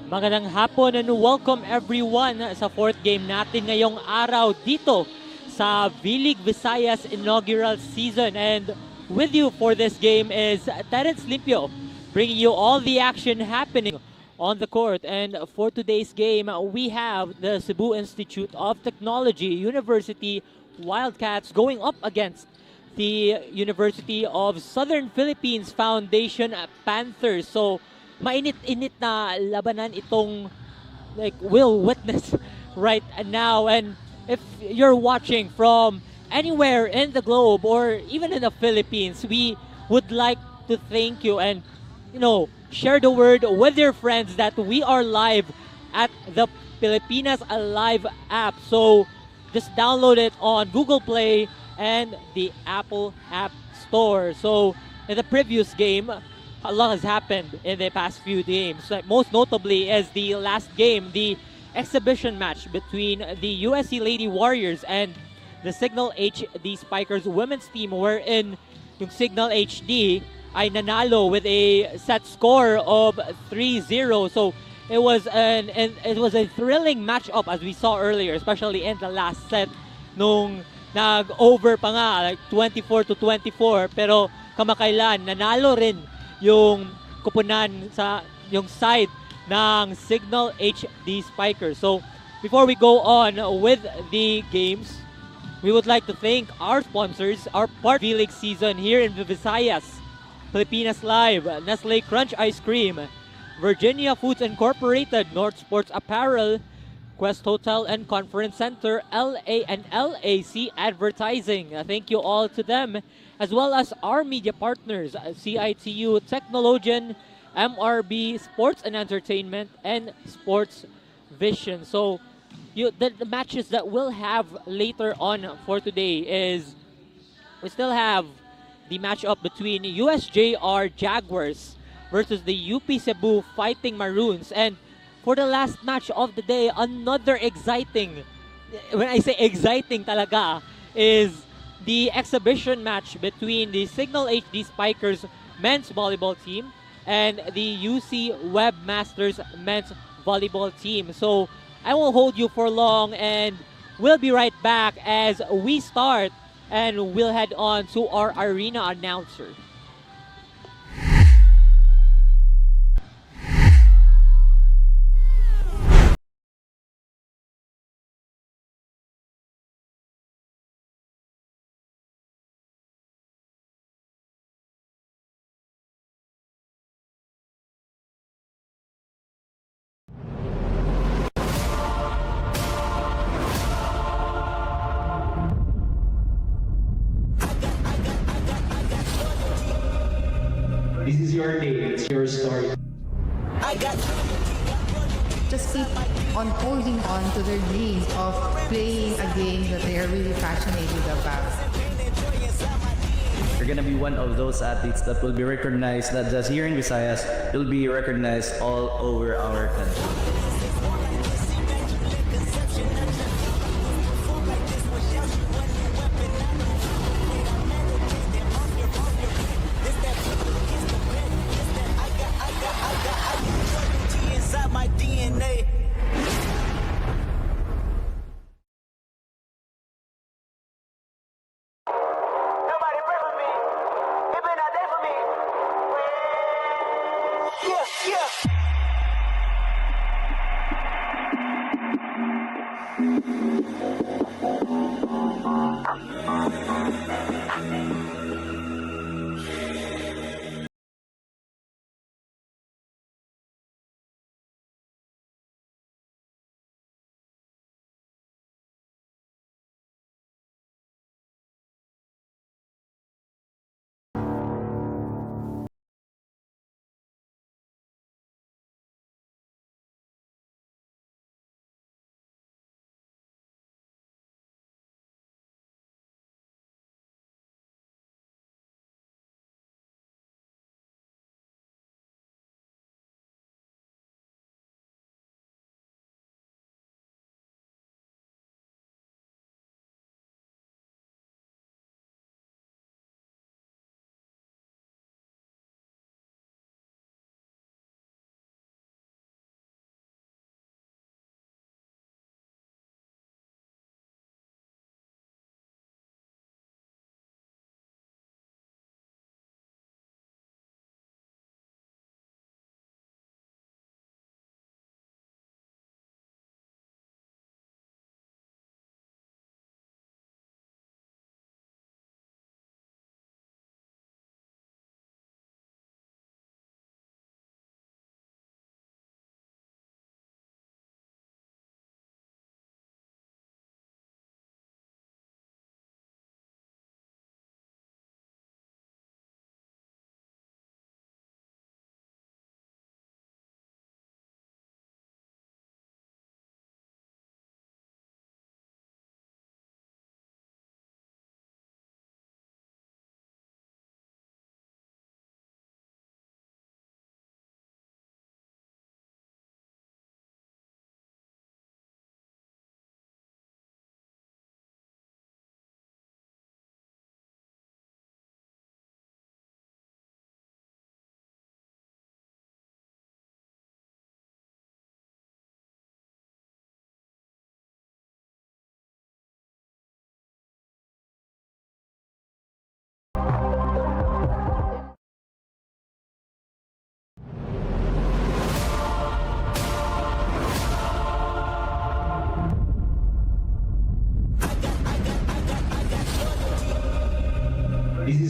Magandang hapon and welcome everyone sa fourth game natin ngayong araw dito sa V-League Visayas inaugural season. And with you for this game is Terence Limpio, bringing you all the action happening on the court. And for today's game, we have the Cebu Institute of Technology University Wildcats going up against the University of Southern Philippines Foundation Panthers. So mainit-init na labanan itong we'll witness right now. And if you're watching from anywhere in the globe or even in the Philippines, we would like to thank you and share the word with your friends that we are live at the Pilipinas Alive app. So just download it on Google Play and the Apple App Store. So in the previous game, a lot has happened in the past few games. Most notably is the last game, the exhibition match between the USC Lady Warriors and the Signal HD Spikers women's team, wherein yung Signal HD ay nanalo with a set score of 3-0. So it was a thrilling matchup as we saw earlier, especially in the last set nung nag-over pa nga, like 24-24, pero kamakailan nanalo rin yung kupunan sa yung side ng Signal HD Spikers. So before we go on with the games, we would like to thank our sponsors, our part V-League season here in the Visayas, Pilipinas Live, Nestle Crunch Ice Cream, Virginia Foods Incorporated, North Sports Apparel, Quest Hotel and Conference Center, LA and LAC Advertising. Thank you all to them, as well as our media partners, CIT-U Technologian, MRB Sports and Entertainment, and Sports Vision. So the matches that we'll have later on for today is we still have the matchup between USJR Jaguars versus the UP Cebu Fighting Maroons. And for the last match of the day, another exciting, when I say exciting talaga, is the exhibition match between the Signal HD Spikers men's volleyball team and the UC Webmasters men's volleyball team. So I won't hold you for long, and we'll be right back as we start, and we'll head on to our arena announcer. This is your day, it's your story. Just keep on holding on to their dreams of playing a game that they are really passionate about. You're gonna be one of those athletes that will be recognized not just here in Visayas, you'll be recognized all over our country.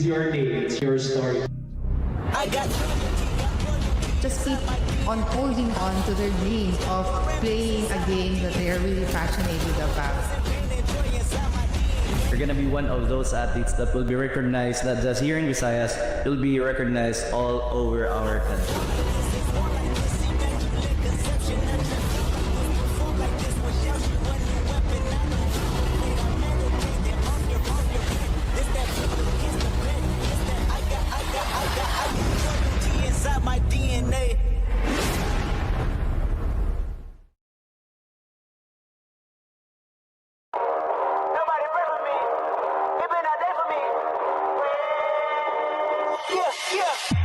your day, it's your story. Just keep on holding on to their dreams of playing a game that they are really passionate about. You're gonna be one of those athletes that will be recognized not just here in Visayas, you'll be recognized all over our country. My DNA. Nobody pray for me. It been a day for me. Yeah, yeah.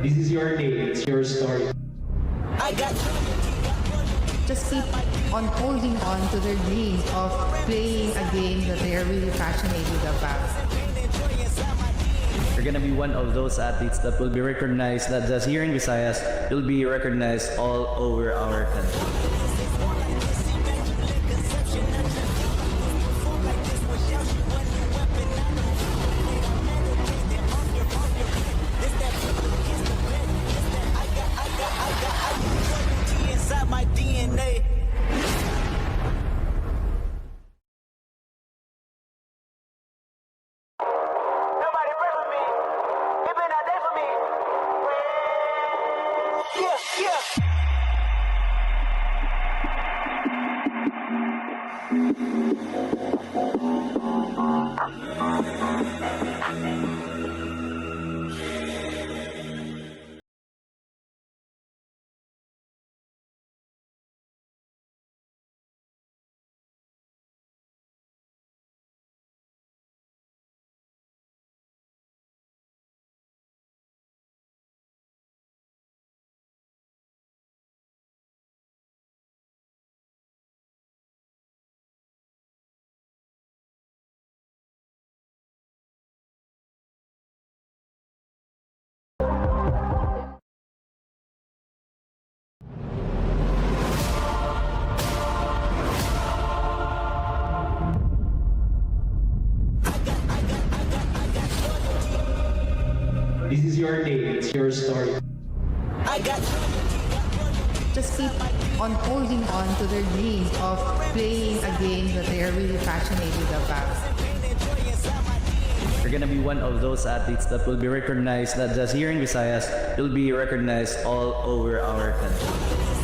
This is your day, it's your story. I got Just keep on holding on to their dreams of playing a game that they are really passionate about. You're gonna be one of those athletes that will be recognized not just here in Visayas, you'll be recognized all over our country. inside my DNA. Nobody pray for me. It been a day for me. Yeah, yeah. This is your day, it's your story. I got Just keep on holding on to their dreams of playing a game that they are really passionate about. You're gonna be one of those athletes that will be recognized not just here in Visayas, you'll be recognized all over our country.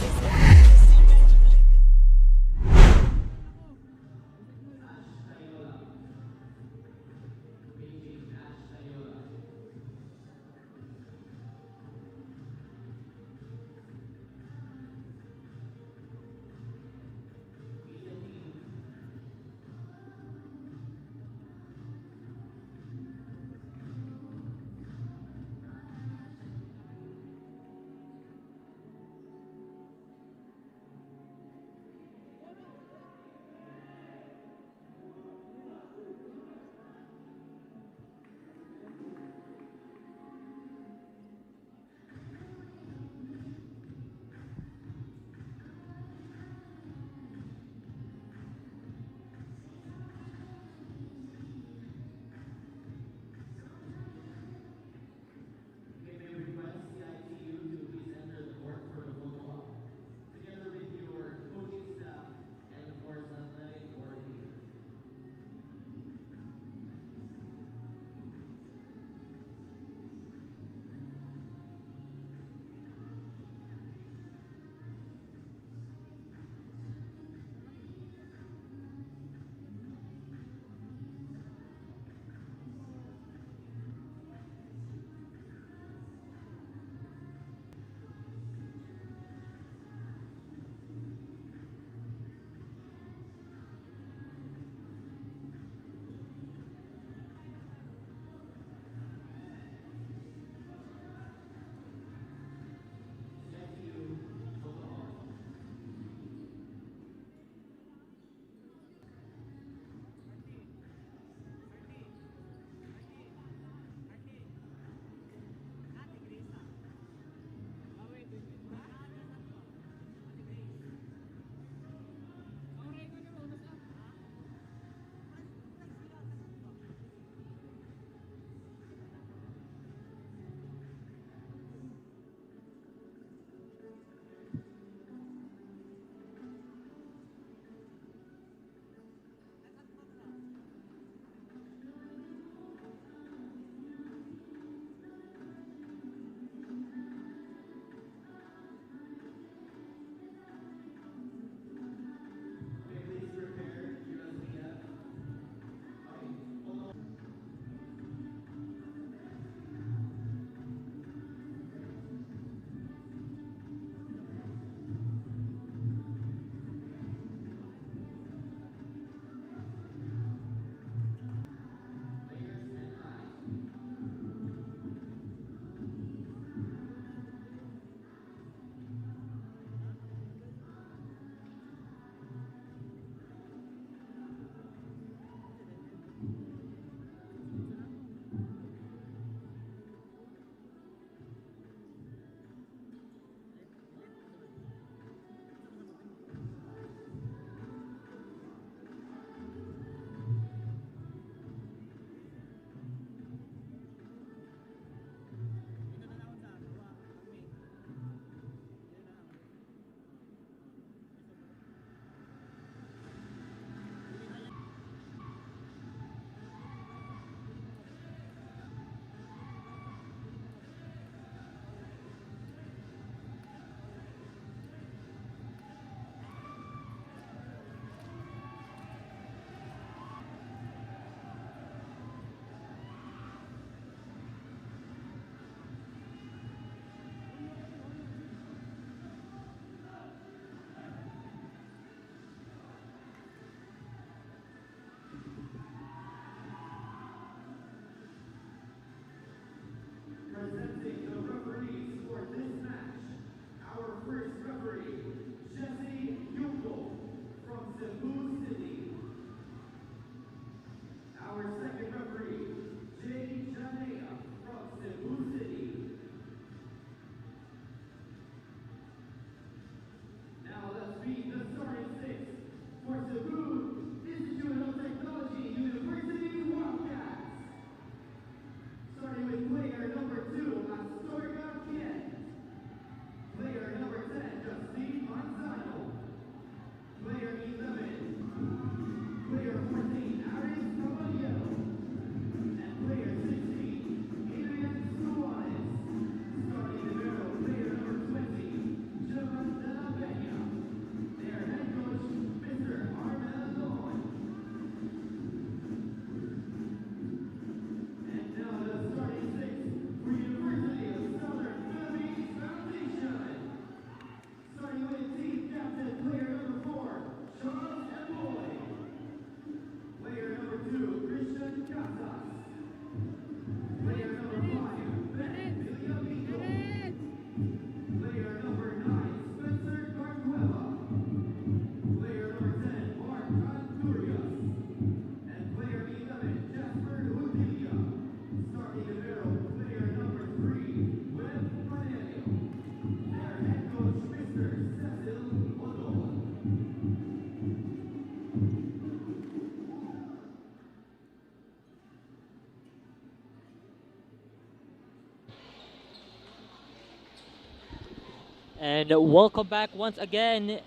And welcome back once again,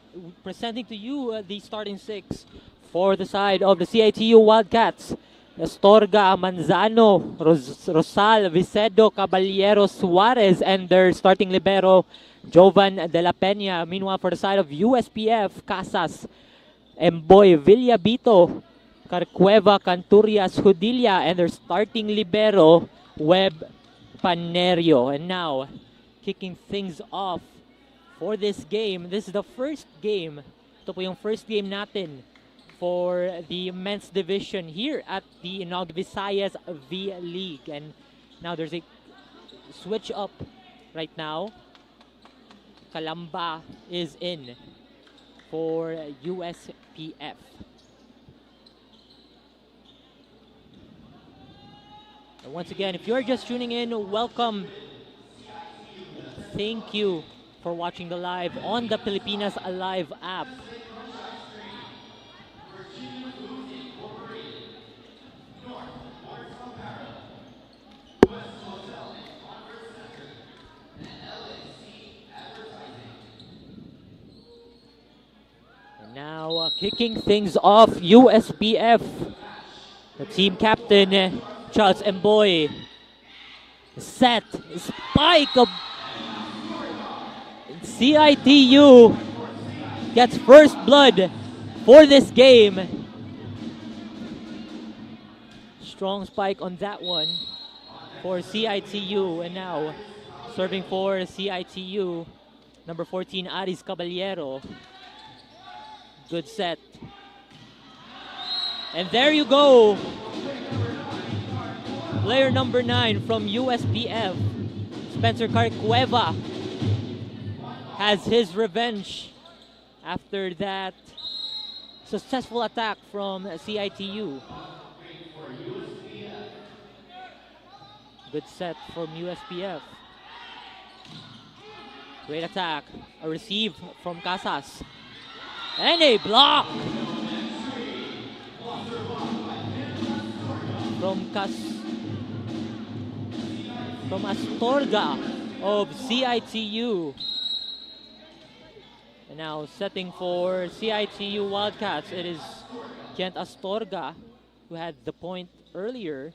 presenting to you the starting six for the side of the CIT-U Wildcats. Astorga, Manzano, Rosal, Vicedo, Caballero, Suarez, and their starting libero, Jovan de la Peña. Meanwhile, for the side of USPF, Casas, Emboy, Villabito, Carcueva, Canturias, Judilia, and their starting libero, Web Panerio. And now, kicking things off for this game. This is the first game. Ito po yung first game natin for the men's division here at the Visayas V-League. And now there's a switch up right now. Calamba is in for USPF. And once again, if you're just tuning in, welcome. Thank you for watching the live on the Pilipinas Alive app. And now kicking things off, USPF. The team captain, Charles Emboy. Set, spike of CIT-U gets first blood for this game. Strong spike on that one for CIT-U. And now serving for CIT-U, number 14, Aris Caballero. Good set. And there you go. Player number 9 from USPF, Spencer Carcueva, has his revenge after that successful attack from CIT-U. Good set from USPF. Great attack. A receive from Casas. And a block from Astorga of CIT-U. And now setting for CIT-U Wildcats, it is Kent Astorga who had the point earlier.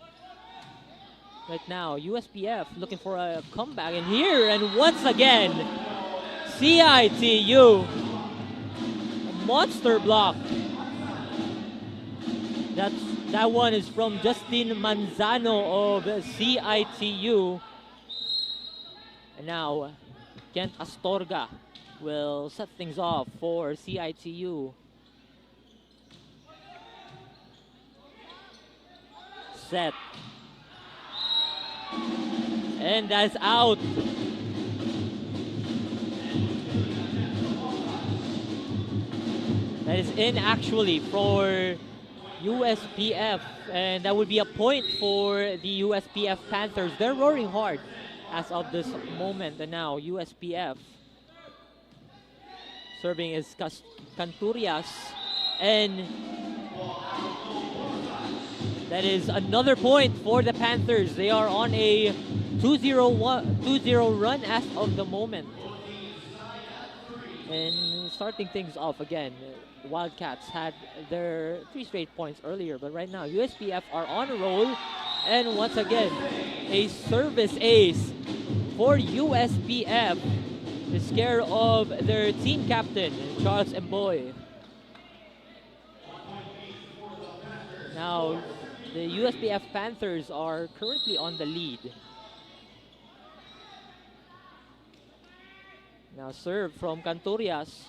Right now, USPF looking for a comeback in here, and once again, CIT-U, a monster block. That one is from Justin Manzano of CIT-U. And now, Kent Astorga will set things off for CIT-U. Set. And that's out. That is in actually for USPF, and that would be a point for the USPF Panthers. They're roaring hard as of this moment. And now USPF serving is Canturias, and that is another point for the Panthers. They are on a 2-0 run as of the moment. And starting things off again, Wildcats had their 3 straight points earlier, but right now USPF are on a roll. And once again, a service ace for USPF. The scare of their team captain, Charles Emboy. Now, the USPF Panthers are currently on the lead. Now serve from Canturias.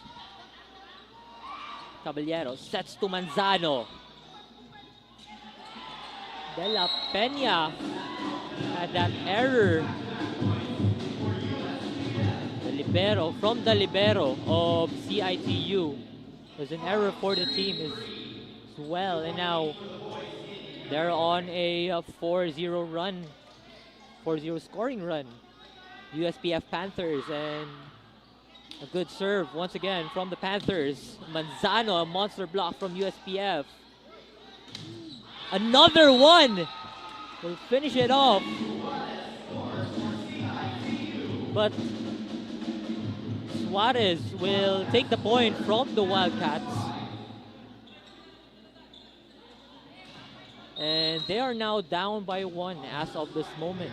Caballero sets to Manzano. De la Peña had that error. From the libero of CIT-U. There's an error for the team as well. And now they're on a 4-0 run. 4-0 scoring run. USPF Panthers, and a good serve once again from the Panthers. Manzano, a monster block from USPF. Another one! Will finish it off. But Suarez will take the point from the Wildcats. And they are now down by 1 as of this moment.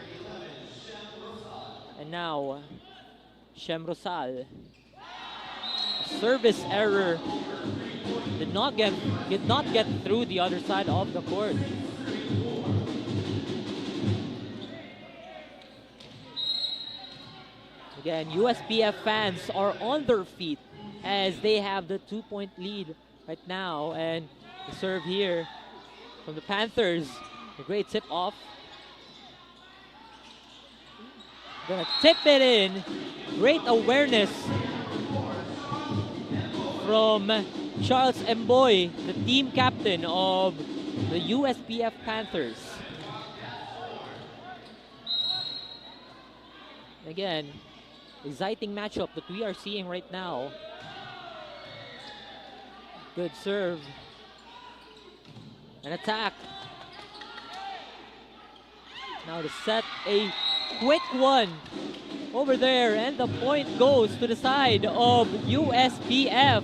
And now, Shem Rosal. Service error. Did not get through the other side of the court. Again, USPF fans are on their feet as they have the 2-point lead right now. And the serve here from the Panthers. A great tip off. Gonna tip it in. Great awareness from Charles Mboy, the team captain of the USPF Panthers. Again, exciting matchup that we are seeing right now. Good serve. An attack. Now to set a quick one over there, and the point goes to the side of USPF.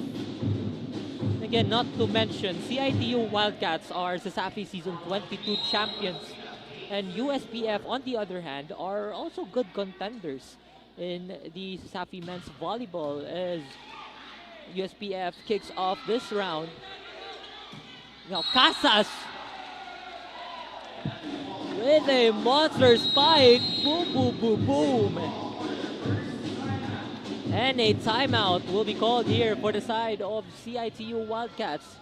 Again, not to mention, CIT-U Wildcats are CISAFI Season 22 champions, and USPF, on the other hand, are also good contenders in the CISAFI men's volleyball as USPF kicks off this round. Now Casas with a monster spike. Boom, boom, boom, boom. And a timeout will be called here for the side of CIT-U Wildcats.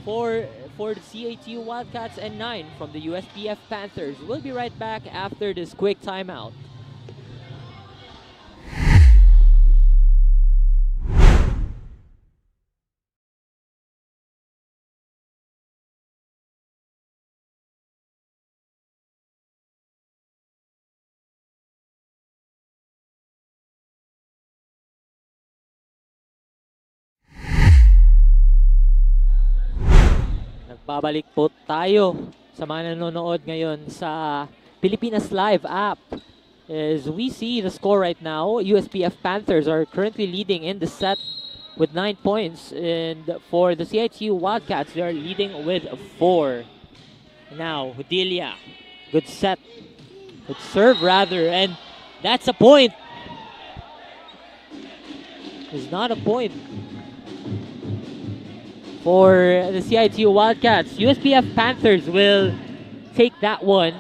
For the CIT-U Wildcats and 9 from the USPF Panthers. We'll be right back after this quick timeout. Nagbabalik po tayo sa mga nanonood ngayon sa Pilipinas Live app. As we see the score right now, USPF Panthers are currently leading in the set with 9 points. And for the CIT-U Wildcats, they are leading with 4. Now, Hudilia. Good set. Good serve, rather. And that's a point. It's not a point for the CIT-U Wildcats. USPF Panthers will take that one.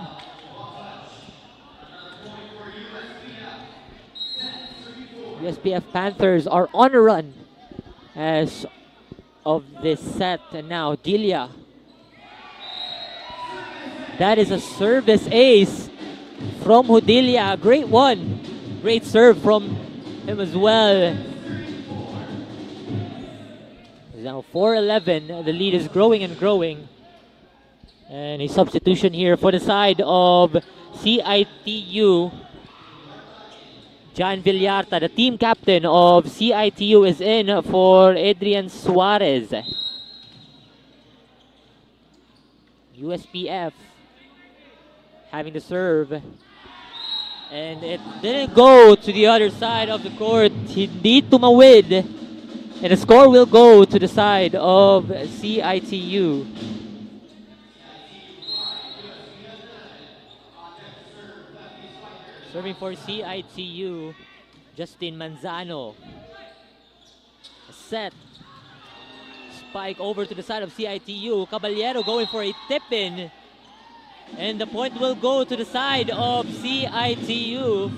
USPF Panthers are on a run as of this set. And now Delia. That is a service ace from Hudilia. Great one. Great serve from him as well. Now 4-11, the lead is growing and growing. And a substitution here for the side of CIT-U. John Villarta, the team captain of CIT-U, is in for Adrian Suarez. USPF having the serve. And it didn't go to the other side of the court. Hindi tumawid. And the score will go to the side of CIT-U. Serving for CIT-U, Justin Manzano. Set. Spike over to the side of CIT-U. Caballero going for a tip-in. And the point will go to the side of CIT-U.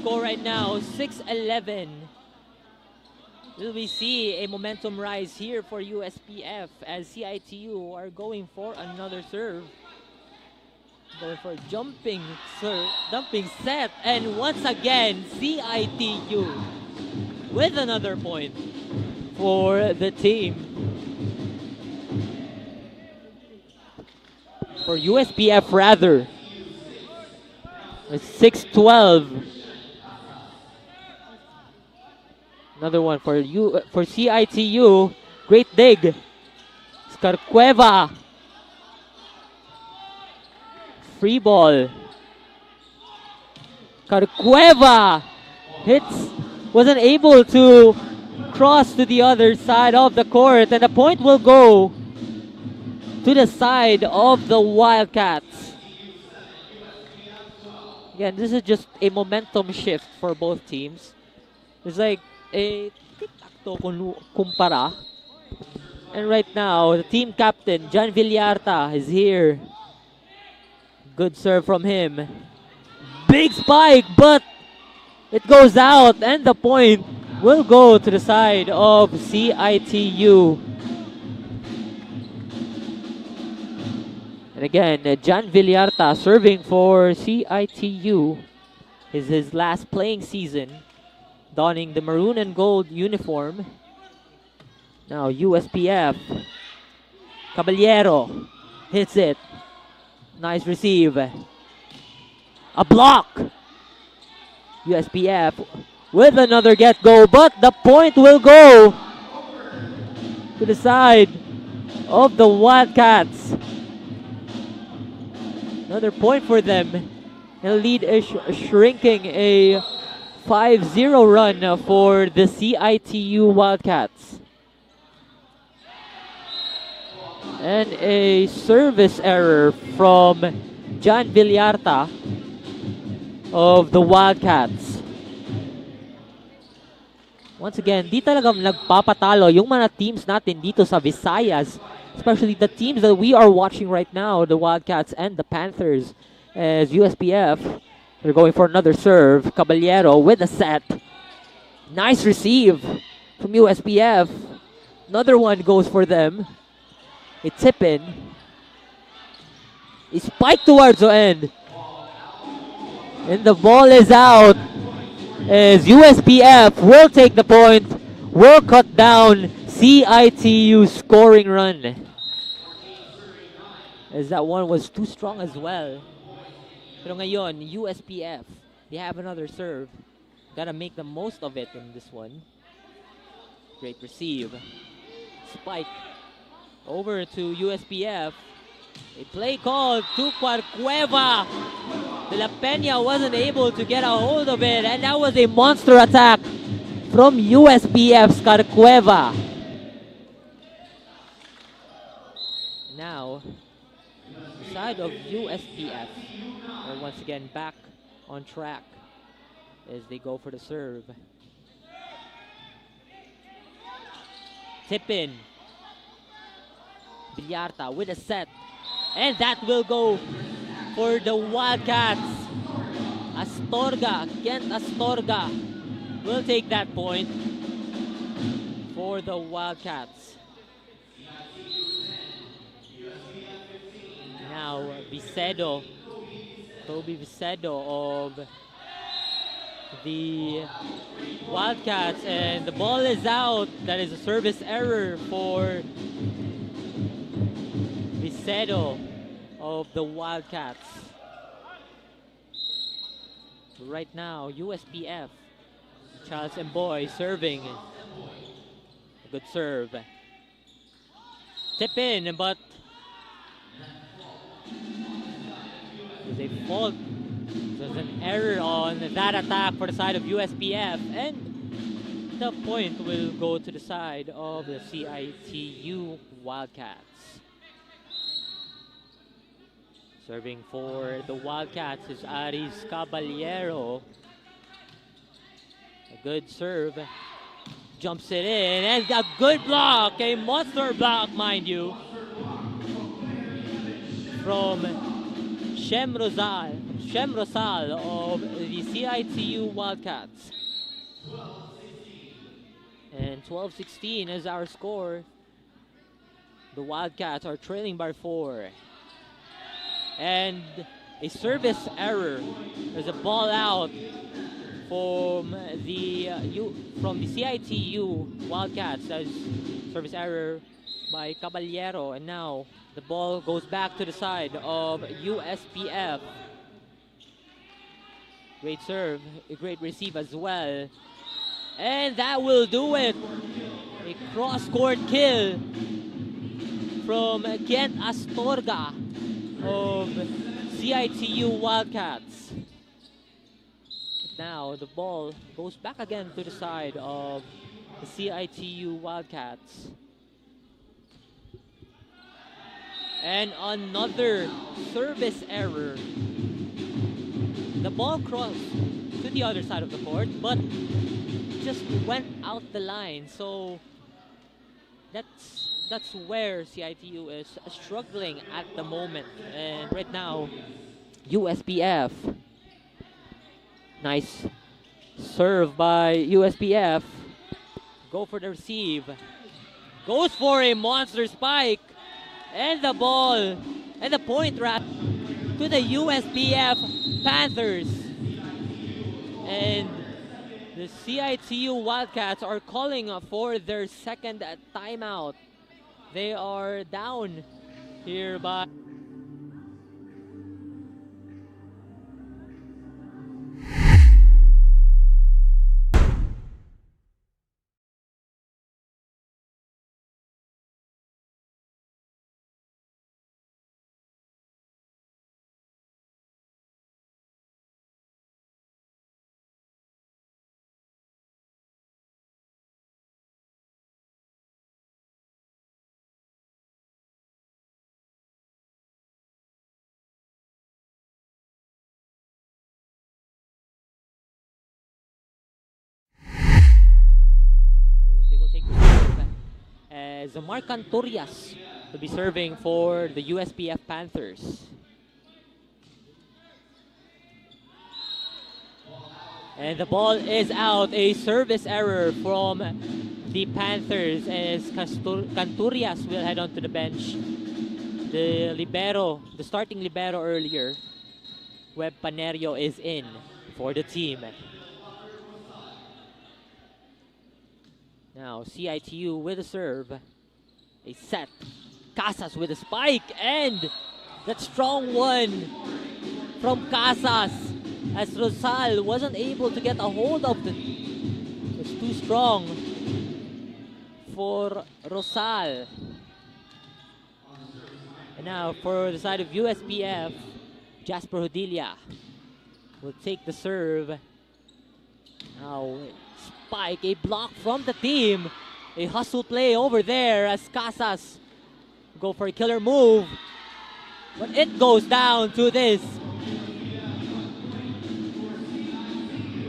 Score right now, 6-11. Will we see a momentum rise here for USPF as CIT-U are going for another serve? Going for a jumping set, and once again CIT-U with another point for the team. For USPF rather. It's 6-12. Another one for CIT-U. Great dig. Scarcueva. Free ball. Carcueva wasn't able to cross to the other side of the court, and the point will go to the side of the Wildcats. Again, this is just a momentum shift for both teams. It's like a tic-tac-toe kumpara. And right now, the team captain, John Villarta, is here. Good serve from him. Big spike, but it goes out, and the point will go to the side of CIT-U. And again, John Villarta serving for CIT-U. Is his last playing season, donning the maroon and gold uniform. Now USPF. Caballero hits it. Nice receive. A block. USPF with another get go, but the point will go to the side of the Wildcats. Another point for them. The lead is shrinking, a 5-0 run for the CIT-U Wildcats. And a service error from John Villarta of the Wildcats. Once again, di talagang nagpapatalo yung mga teams natin dito sa Visayas. Especially the teams that we are watching right now, the Wildcats and the Panthers. As USPF, they're going for another serve. Caballero with a set. Nice receive from USPF. Another one goes for them. A tip in. A spike towards the end. And the ball is out. As USPF will take the point. Will cut down CIT-U scoring run. As that one was too strong as well. Pero ngayon, USPF, they have another serve. Gotta make the most of it in this one. Great receive. Spike. Over to USPF. A play called to Cueva. De La Peña wasn't able to get a hold of it, and that was a monster attack from USPF's Cueva. Now, the side of USPF are once again back on track as they go for the serve. Tip in. Villarta with a set. And that will go for the Wildcats. Astorga, Kent Astorga will take that point for the Wildcats. Now Vicedo, Toby Vicedo of the Wildcats, and the ball is out. That is a service error for Vicedo of the Wildcats. Right now, USPF, Charles Mboy serving. A good serve. Tip in, but there's a fault. There's an error on that attack for the side of USPF, and the point will go to the side of the CIT-U Wildcats. Serving for the Wildcats is Aris Caballero. A good serve. Jumps it in, and a good block, a monster block, mind you, from Shem Rosal of the CIT-U Wildcats. And 12-16 is our score. The Wildcats are trailing by 4. And a service error. There's a ball out from the CIT-U Wildcats. That's service error by Caballero, and now the ball goes back to the side of USPF. Great serve, a great receive as well, and that will do it. A cross-court kill from Kent Astorga of CIT-U Wildcats. now the ball goes back again to the side of the CIT-U Wildcats. And another service error. The ball crossed to the other side of the court, but just went out the line. So that's where CIT-U is struggling at the moment. And right now, USPF. Nice serve by USPF. Go for the receive. Goes for a monster spike. And the ball, and the point wrap to the USPF Panthers. And the CIT-U Wildcats are calling for their second timeout. They are down here by... They will take the serve as Marcantorias will be serving for the USPF Panthers. And the ball is out. A service error from the Panthers as Canturias will head on to the bench. The libero, the starting libero earlier, Web Panerio, is in for the team. Now CIT-U with a serve. A set. Casas with a spike. And that strong one from Casas, as Rosal wasn't able to get a hold of it. It's too strong for Rosal. And now for the side of USPF, Jasper Hodilla will take the serve. Now spike, a block from the team. A hustle play over there as Casas go for a killer move. But it goes down to this.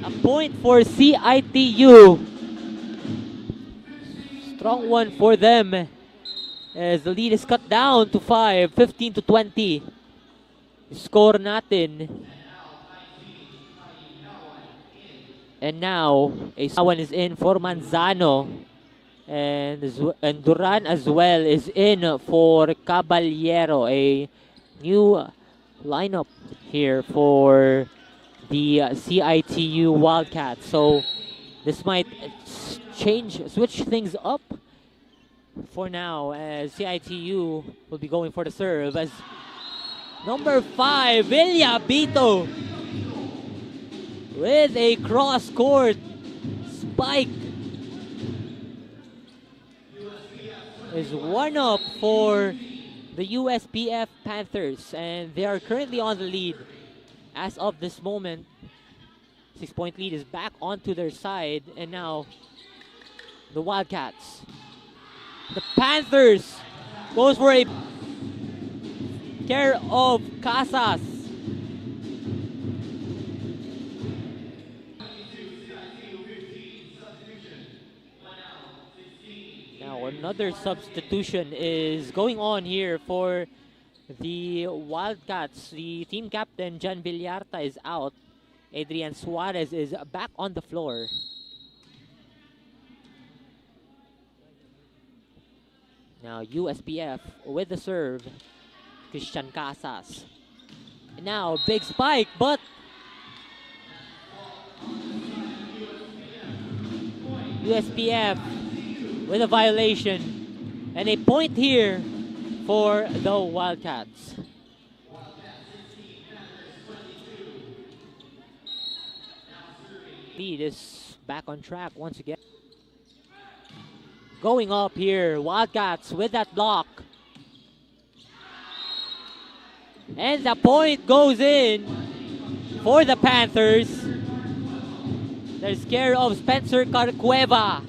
A point for CIT-U. Strong one for them as the lead is cut down to 5, 15-20. Score natin. And now, a one is in for Manzano. And Duran as well is in for Caballero. A new lineup here for the CIT-U Wildcats. So this might switch things up for now, as CIT-U will be going for the serve as number 5, Villabito, with a cross-court spike, is one up for the USPF Panthers, and they are currently on the lead as of this moment. 6-point lead is back onto their side, and now the Wildcats. The Panthers goes for a care of Casas. Now another substitution is going on here for the Wildcats. The team captain, Jan Villarta, is out. Adrian Suarez is back on the floor. Now USPF with the serve, Christian Casas. Now big spike, but USPF with a violation, and a point here for the Wildcats. Lead is back on track once again. Going up here, Wildcats with that block. And the point goes in for the Panthers. They're scared of Spencer Carcueva.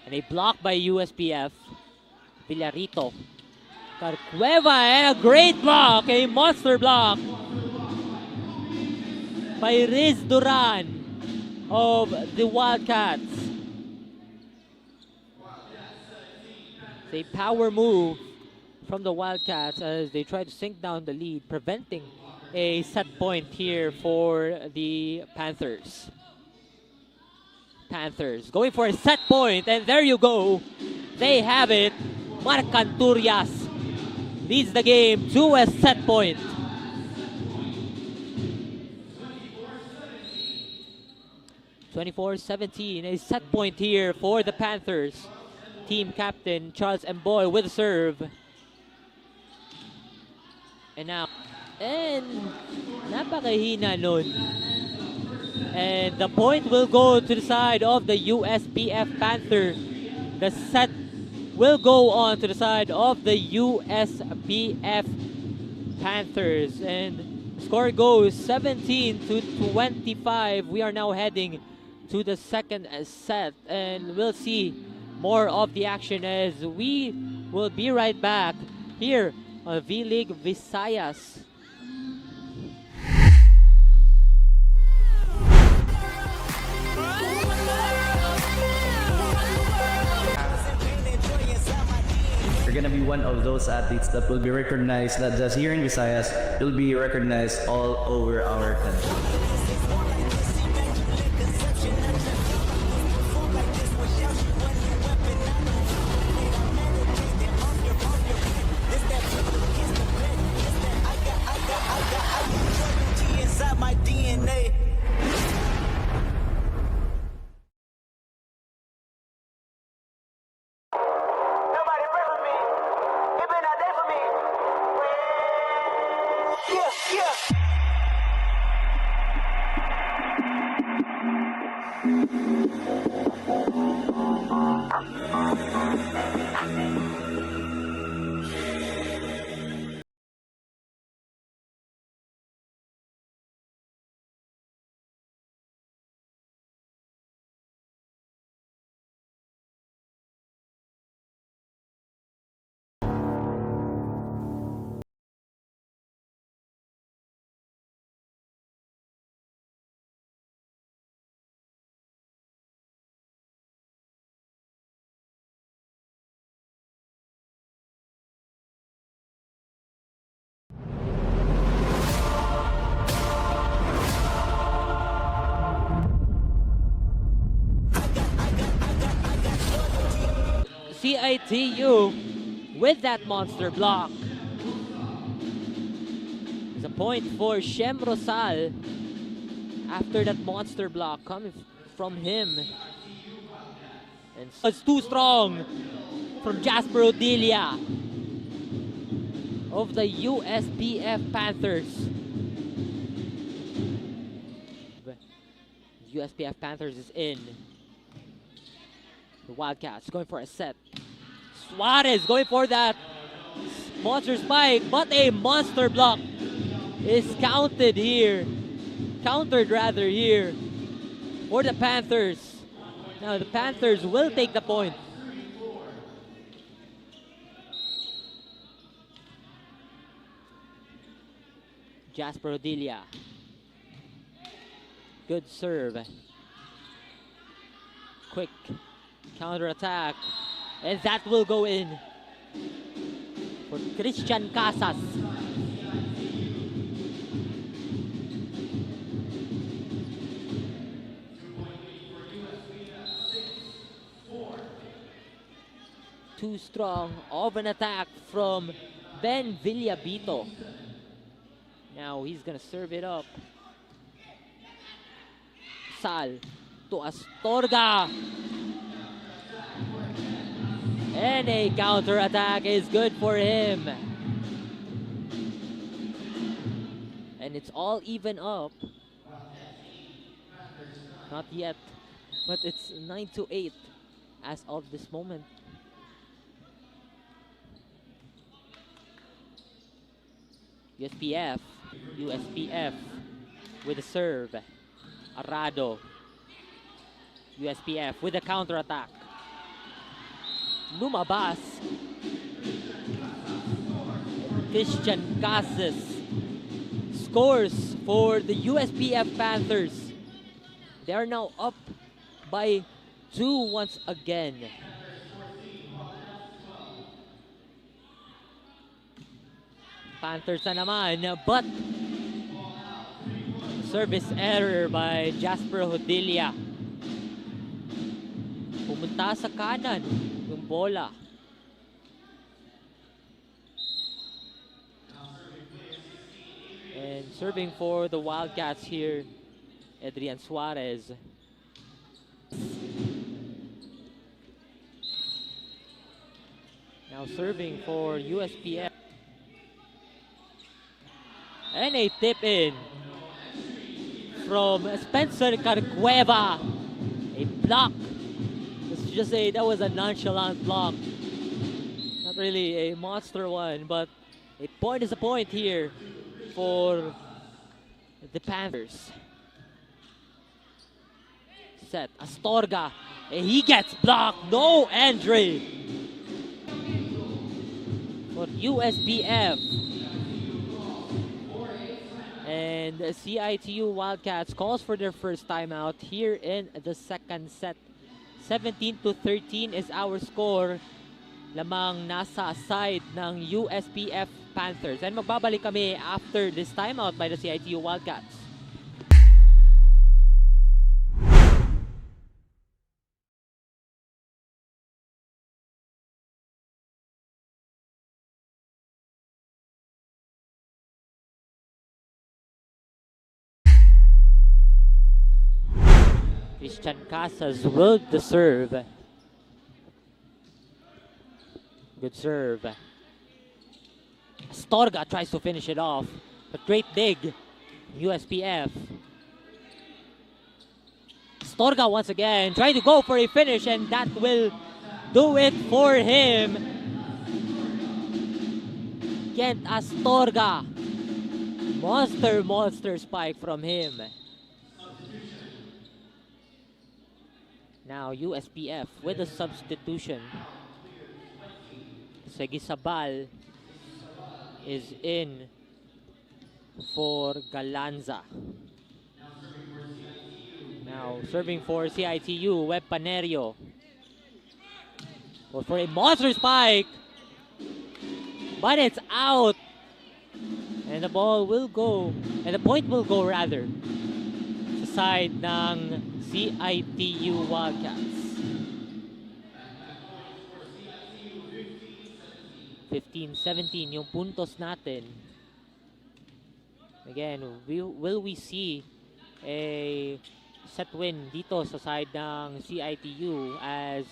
And a block by USPF. Villarito. Carcueva and a great block. A monster block by Riz Duran of the Wildcats. It's a power move from the Wildcats as they try to sink down the lead, preventing a set point here for the Panthers. Panthers going for a set point, and there you go. They have it. Marc Canturias leads the game to a set point. (24-17), a set point here for the Panthers. Team captain Charles Mboy with a serve. And now, napakahina nun. And the point will go to the side of the USPF Panther. The set will go on to the side of the USPF Panthers. And the score goes 17-25. We are now heading to the second set. And we'll see more of the action as we will be right back here on V-League Visayas. You're gonna be one of those athletes that will be recognized not just here in Visayas, you'll be recognized all over our country. Nobody pray for me. It been a day for me. Yeah, yeah. CIT-U with that monster block. It's a point for Shem Rosal after that monster block coming from him. And it's too strong from Jasper Odilia of the USPF Panthers. USPF Panthers is in. The Wildcats going for a set. Suarez going for that monster spike, but a monster block is countered here for the Panthers. Now the Panthers will take the point. Jasper Odilia. Good serve. Quick counter attack. And that will go in for Christian Casas. Too strong of an attack from Ben Villabito. Now he's gonna serve it up. Sal to Astorga. And a counter attack is good for him. And it's all even up. Not yet, but it's 9-8 as of this moment. USPF. USPF with the serve. Arado. USPF with the counter-attack. Lumabas. Christian Casas scores for the USPF Panthers. They are now up by 2 once again. Panthers na naman, but service error by Jasper Hodilia. Pumunta sa kanan yung bola. And serving for the Wildcats here, Adrian Suarez. Now serving for USPF. And a tip in from Spencer Carcueva. A block. Let's just say that was a nonchalant block. Not really a monster one, but a point is a point here for the Panthers. Set Astorga. And he gets blocked. No, Andre. For USPF. And the CIT-U Wildcats calls for their first timeout here in the second set. 17-13 is our score. Lamang nasa side ng USPF Panthers. And magbabalik kami after this timeout by the CIT-U Wildcats. Christian Casas will the serve. Good serve. Astorga tries to finish it off, but great dig. USPF. Astorga once again trying to go for a finish, and that will do it for him. Kent Astorga. Monster spike from him. Now USPF with a substitution. Segisabal is in for Galanza. Now serving for CIT-U, Web Panerio. Goes for a monster spike. But it's out. And the ball will go, and the point will go rather, sa side ng CIT-U Wildcats. 15-17 yung puntos natin. Again, will we see a set win dito sa side ng CIT-U as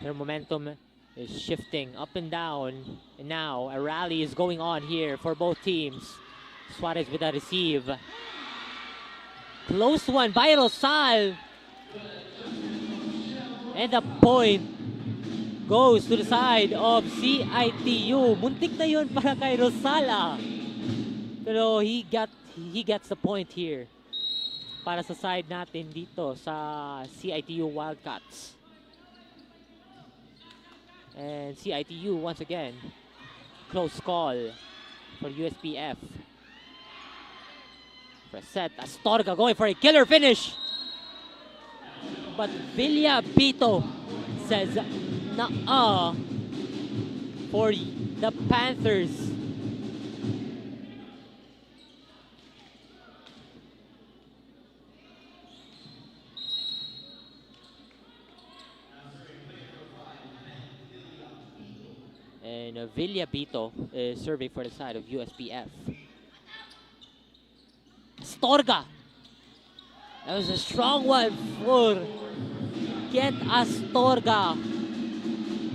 their momentum is shifting up and down. And now a rally is going on here for both teams. Suarez with a receive. Close one by Rosal. And the point goes to the side of CIT-U. Muntik na yun para kay Rosala. Pero he gets the point here para sa side natin dito sa CIT-U Wildcats. And CIT-U once again. Close call for USPF. Set Astorga going for a killer finish. But Villa Pito says nah for the Panthers. And Villa Pito is serving for the side of USPF. Astorga. That was a strong one for Kent Astorga.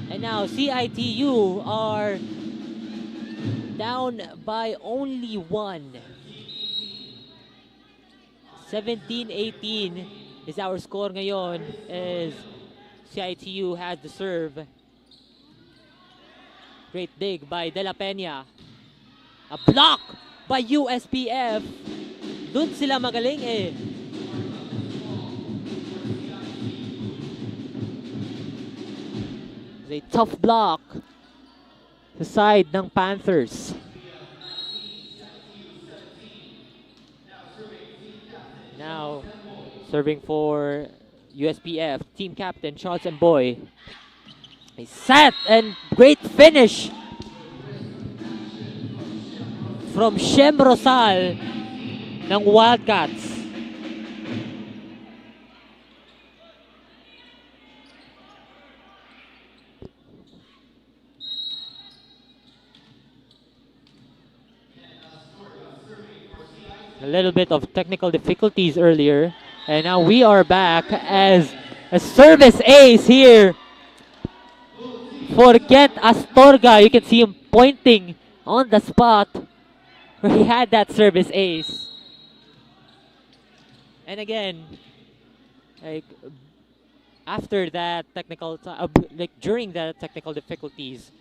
And now CIT-U are down by only one. 17-18 is our score ngayon as CIT-U has the serve. Great dig by De La Peña. A block by USPF. Dun sila magaling eh. It's a tough block sa side ng Panthers. Now, serving for USPF, team captain Charles Boy. A set and great finish from Shem Rosal ng Wildcats. A little bit of technical difficulties earlier, and now we are back as a service ace here for Kent Astorga. You can see him pointing on the spot where he had that service ace. And again, like after that technical, during the technical difficulties,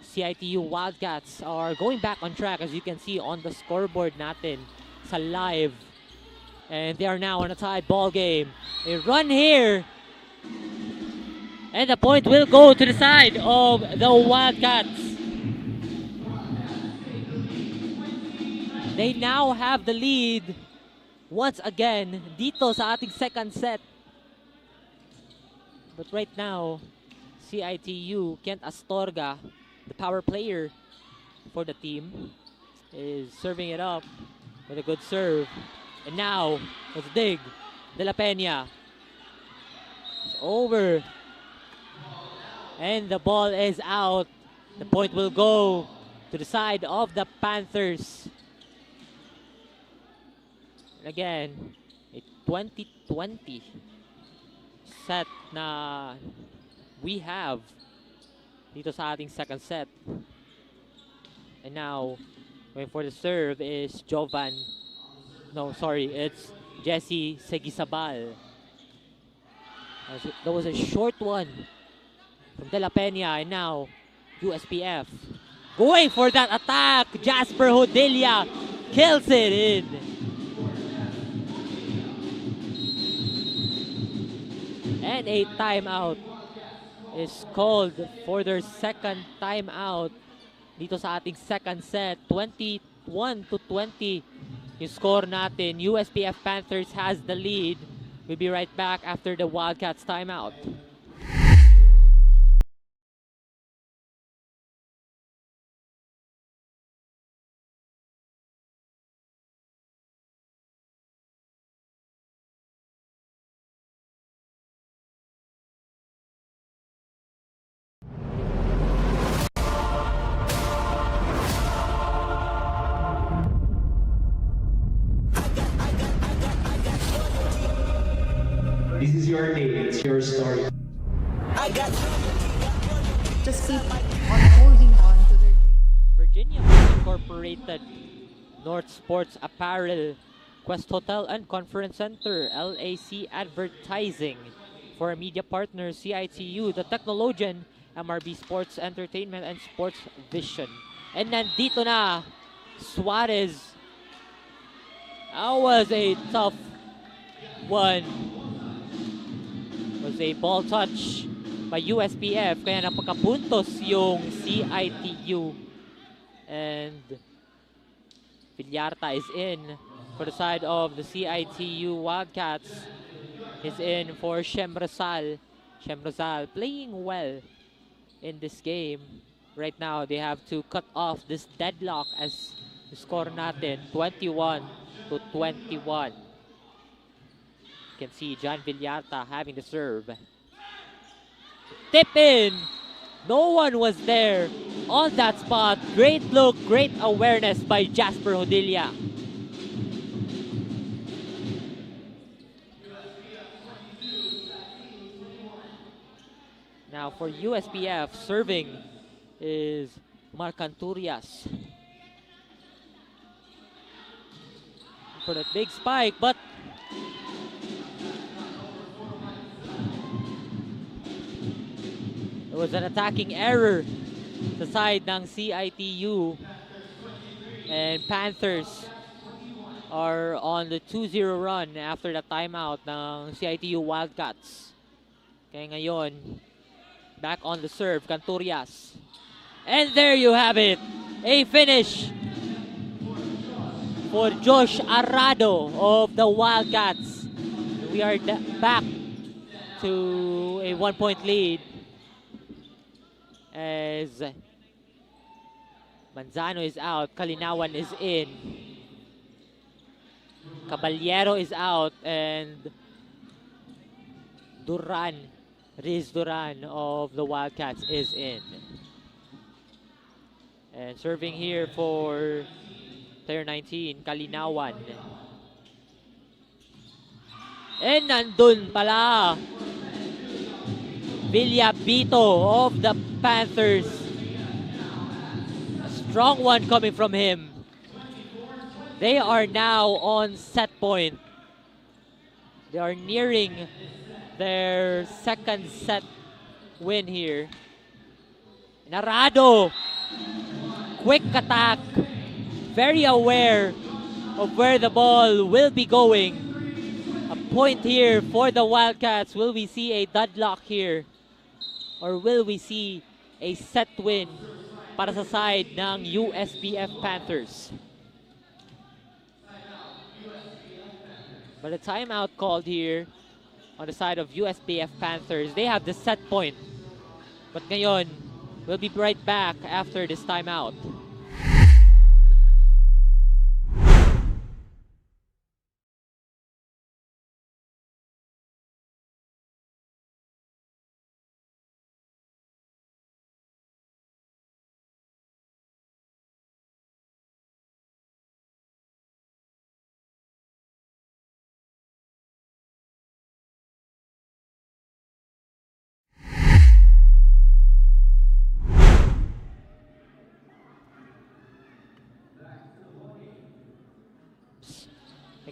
CIT-U Wildcats are going back on track, as you can see on the scoreboard natin sa live. And they are now on a tied ball game. A run here. And the point will go to the side of the Wildcats. They now have the lead once again dito sa ating second set. But right now, CIT-U, Kent Astorga, the power player for the team, is serving it up with a good serve. And now, let's dig. De La Peña. It's over. And the ball is out. The point will go to the side of the Panthers. And again, a 2020 set na we have dito sa ating second set. And now, going for the serve is Jovan. No, sorry, it's Jesse Segisabal. That was a short one from De La Peña, and now USPF going for that attack. Jasper Hodilla kills it in. And a timeout is called for their second timeout dito sa ating second set. 21-20 yung score natin. USPF Panthers has the lead. We'll be right back after the Wildcats timeout. This is your day, it's your story. Just keep on holding on to their Virginia Incorporated, North Sports Apparel, Quest Hotel and Conference Center, LAC Advertising. For our media partners, CIT-U, The Technologian, MRB Sports Entertainment, and Sports Vision. And nandito na, Suarez. That was a tough one. Was a ball touch by USPF, kaya napakapuntos yung CIT-U. And Villarta is in for the side of the CIT-U Wildcats. Is in for Shem Rosal. Shem Rosal playing well in this game. Right now, they have to cut off this deadlock as the score natin, 21-21. You can see John Villarta having the serve. Tip in! No one was there on that spot. Great look, great awareness by Jasper Hodilla. Now for USPF, serving is Marcanturias. For that big spike, but it was an attacking error sa side ng CIT-U. And Panthers are on the 2-0 run after the timeout ng CIT-U Wildcats. Kaya ngayon, back on the serve, Canturias. And there you have it, a finish for Josh Arado of the Wildcats. We are back to a 1-point lead as Manzano is out, Kalinawan is in, Caballero is out, and Riz Duran of the Wildcats is in. And serving here for player 19, Kalinawan. And nandun pala, Villabito of the Panthers. A strong one coming from him. They are now on set point. They are nearing their second set win here. Narado, quick attack, very aware of where the ball will be going. A point here for the Wildcats. Will we see a deadlock here? Or will we see a set win para sa side ng USPF Panthers? But a timeout called here on the side of USPF Panthers. They have the set point. But ngayon, we'll be right back after this timeout.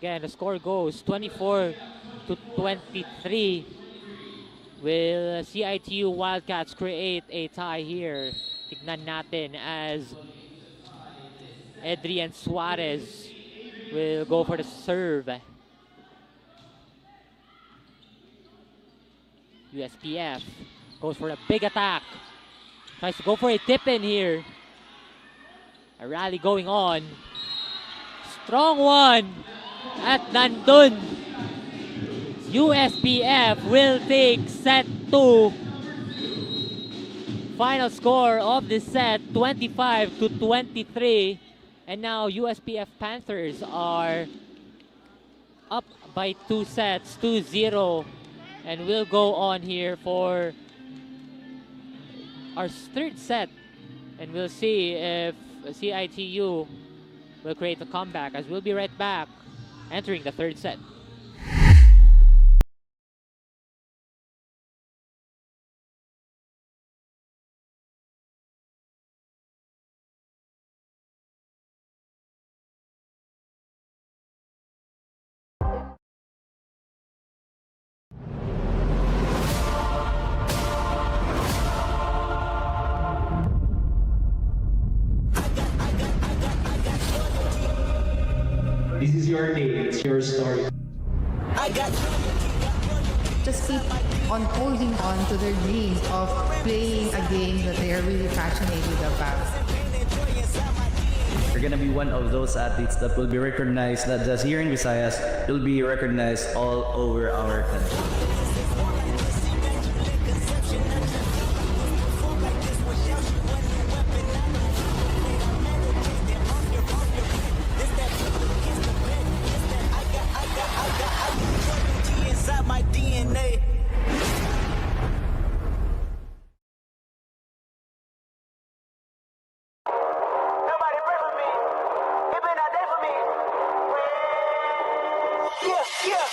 Again, the score goes 24-23. Will CIT-U Wildcats create a tie here? Tignan natin as Adrian Suarez will go for the serve. USPF goes for a big attack. Tries to go for a tip-in here. A rally going on. Strong one at nandun. USPF will take set 2. Final score of this set, 25-23. And now USPF Panthers are up by 2 sets, 2-0. And we'll go on here for our third set. And we'll see if CIT-U will create a comeback, as we'll be right back entering the third set. This is your day, it's your story. Just keep on holding on to their dreams of playing a game that they are really passionate about. You're gonna be one of those athletes that will be recognized not just here in Visayas, you'll be recognized all over our country. My DNA. Nobody pray for me. It been a day for me. Yeah.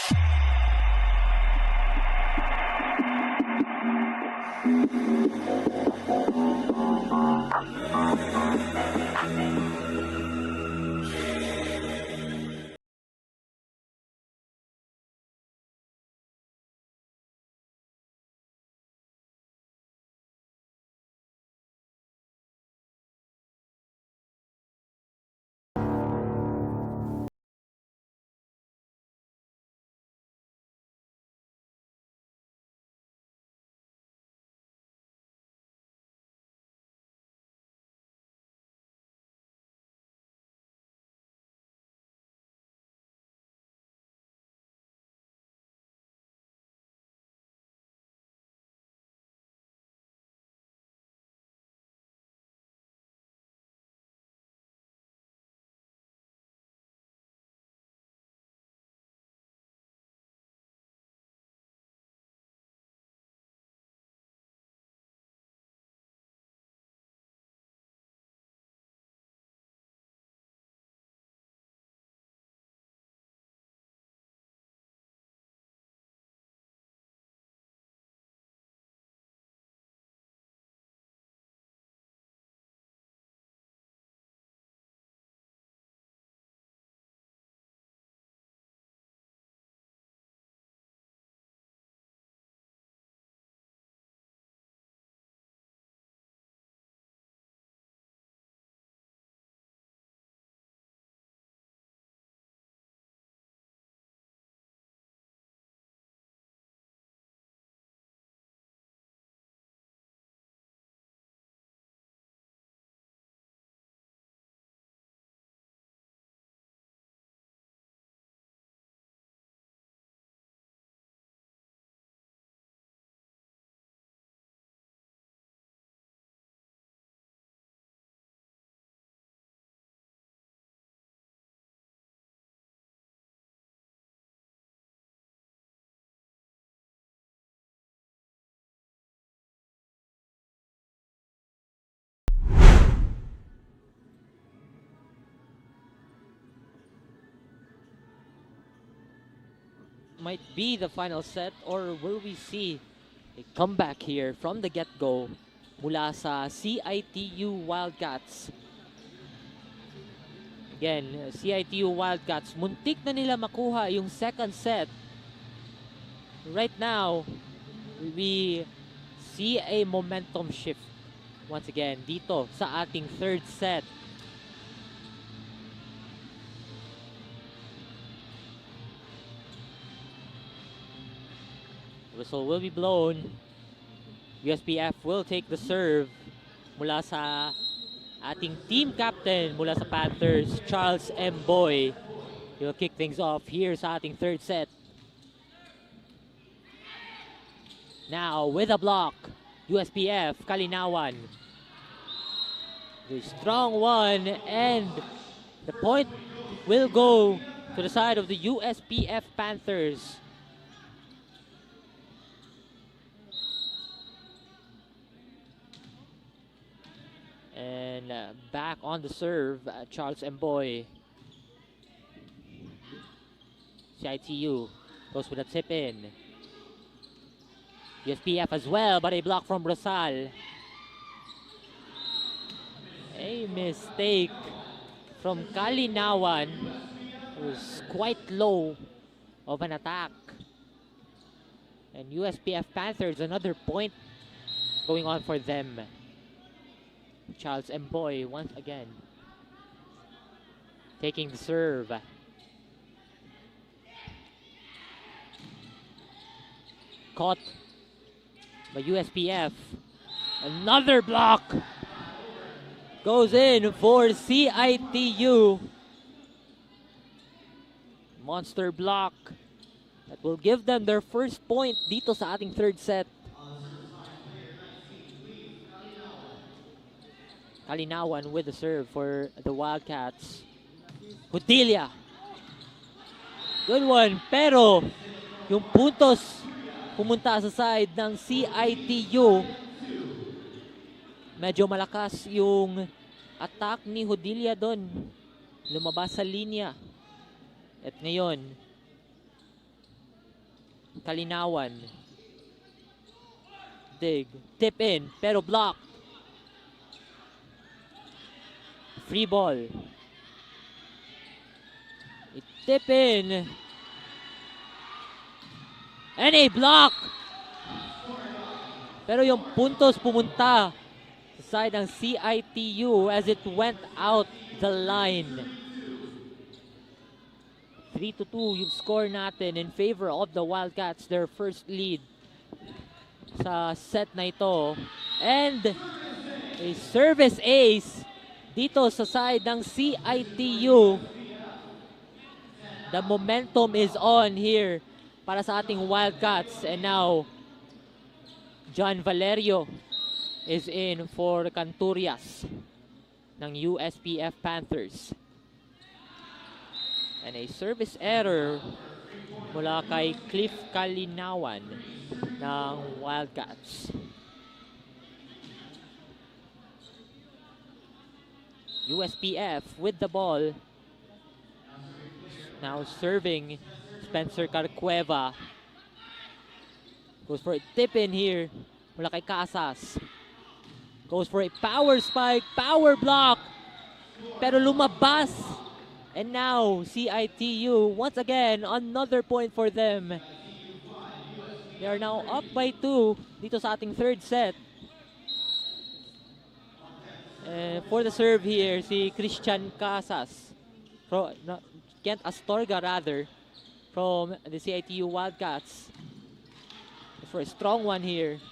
might be the final set, or will we see a comeback here from the get-go mula sa CIT-U Wildcats? Again, CIT-U Wildcats, muntik na nila makuha yung second set. Right now, we see a momentum shift once again dito sa ating third set. Whistle will be blown. USPF will take the serve mula sa ating team captain mula sa Panthers, Charles M. Boy. He'll kick things off here sa ating third set. Now with a block, USPF, Kalinawan. The strong one, and the point will go to the side of the USPF Panthers. And back on the serve, Charles Mboy. CIT-U goes with a tip in. USPF as well, but a block from Rosal. A mistake from Kalinawan. It was quite low of an attack. And USPF Panthers, another point going on for them. Charles Mboy once again taking the serve. Caught by USPF. Another block goes in for CIT-U. Monster block that will give them their first point dito sa ating third set. Kalinawan with the serve for the Wildcats. Hutilia. Good one, pero yung puntos pumunta sa side ng CIT-U. Medyo malakas yung attack ni Hutilia doon. Lumabas sa linya. At ngayon, Kalinawan. Dig. Tip in, pero block. Free ball. Tip in. And a block. Pero yung puntos pumunta sa side ng CIT-U as it went out the line. 3-2 yung score natin in favor of the Wildcats. Their first lead sa set na ito. And a service ace dito sa side ng CIT-U. The momentum is on here para sa ating Wildcats. And now, John Valerio is in for Canturias ng USPF Panthers. And a service error mula kay Cliff Kalinawan ng Wildcats. USPF with the ball. Now serving Spencer Carcueva. Goes for a tip in here mula kay Casas. Goes for a power spike, power block. Pero lumabas. And now CIT-U once again, another point for them. They are now up by 2 dito sa ating third set. For the serve here, si Christian Casas. Kent Astorga rather, from the CIT-U Wildcats. For a strong one here.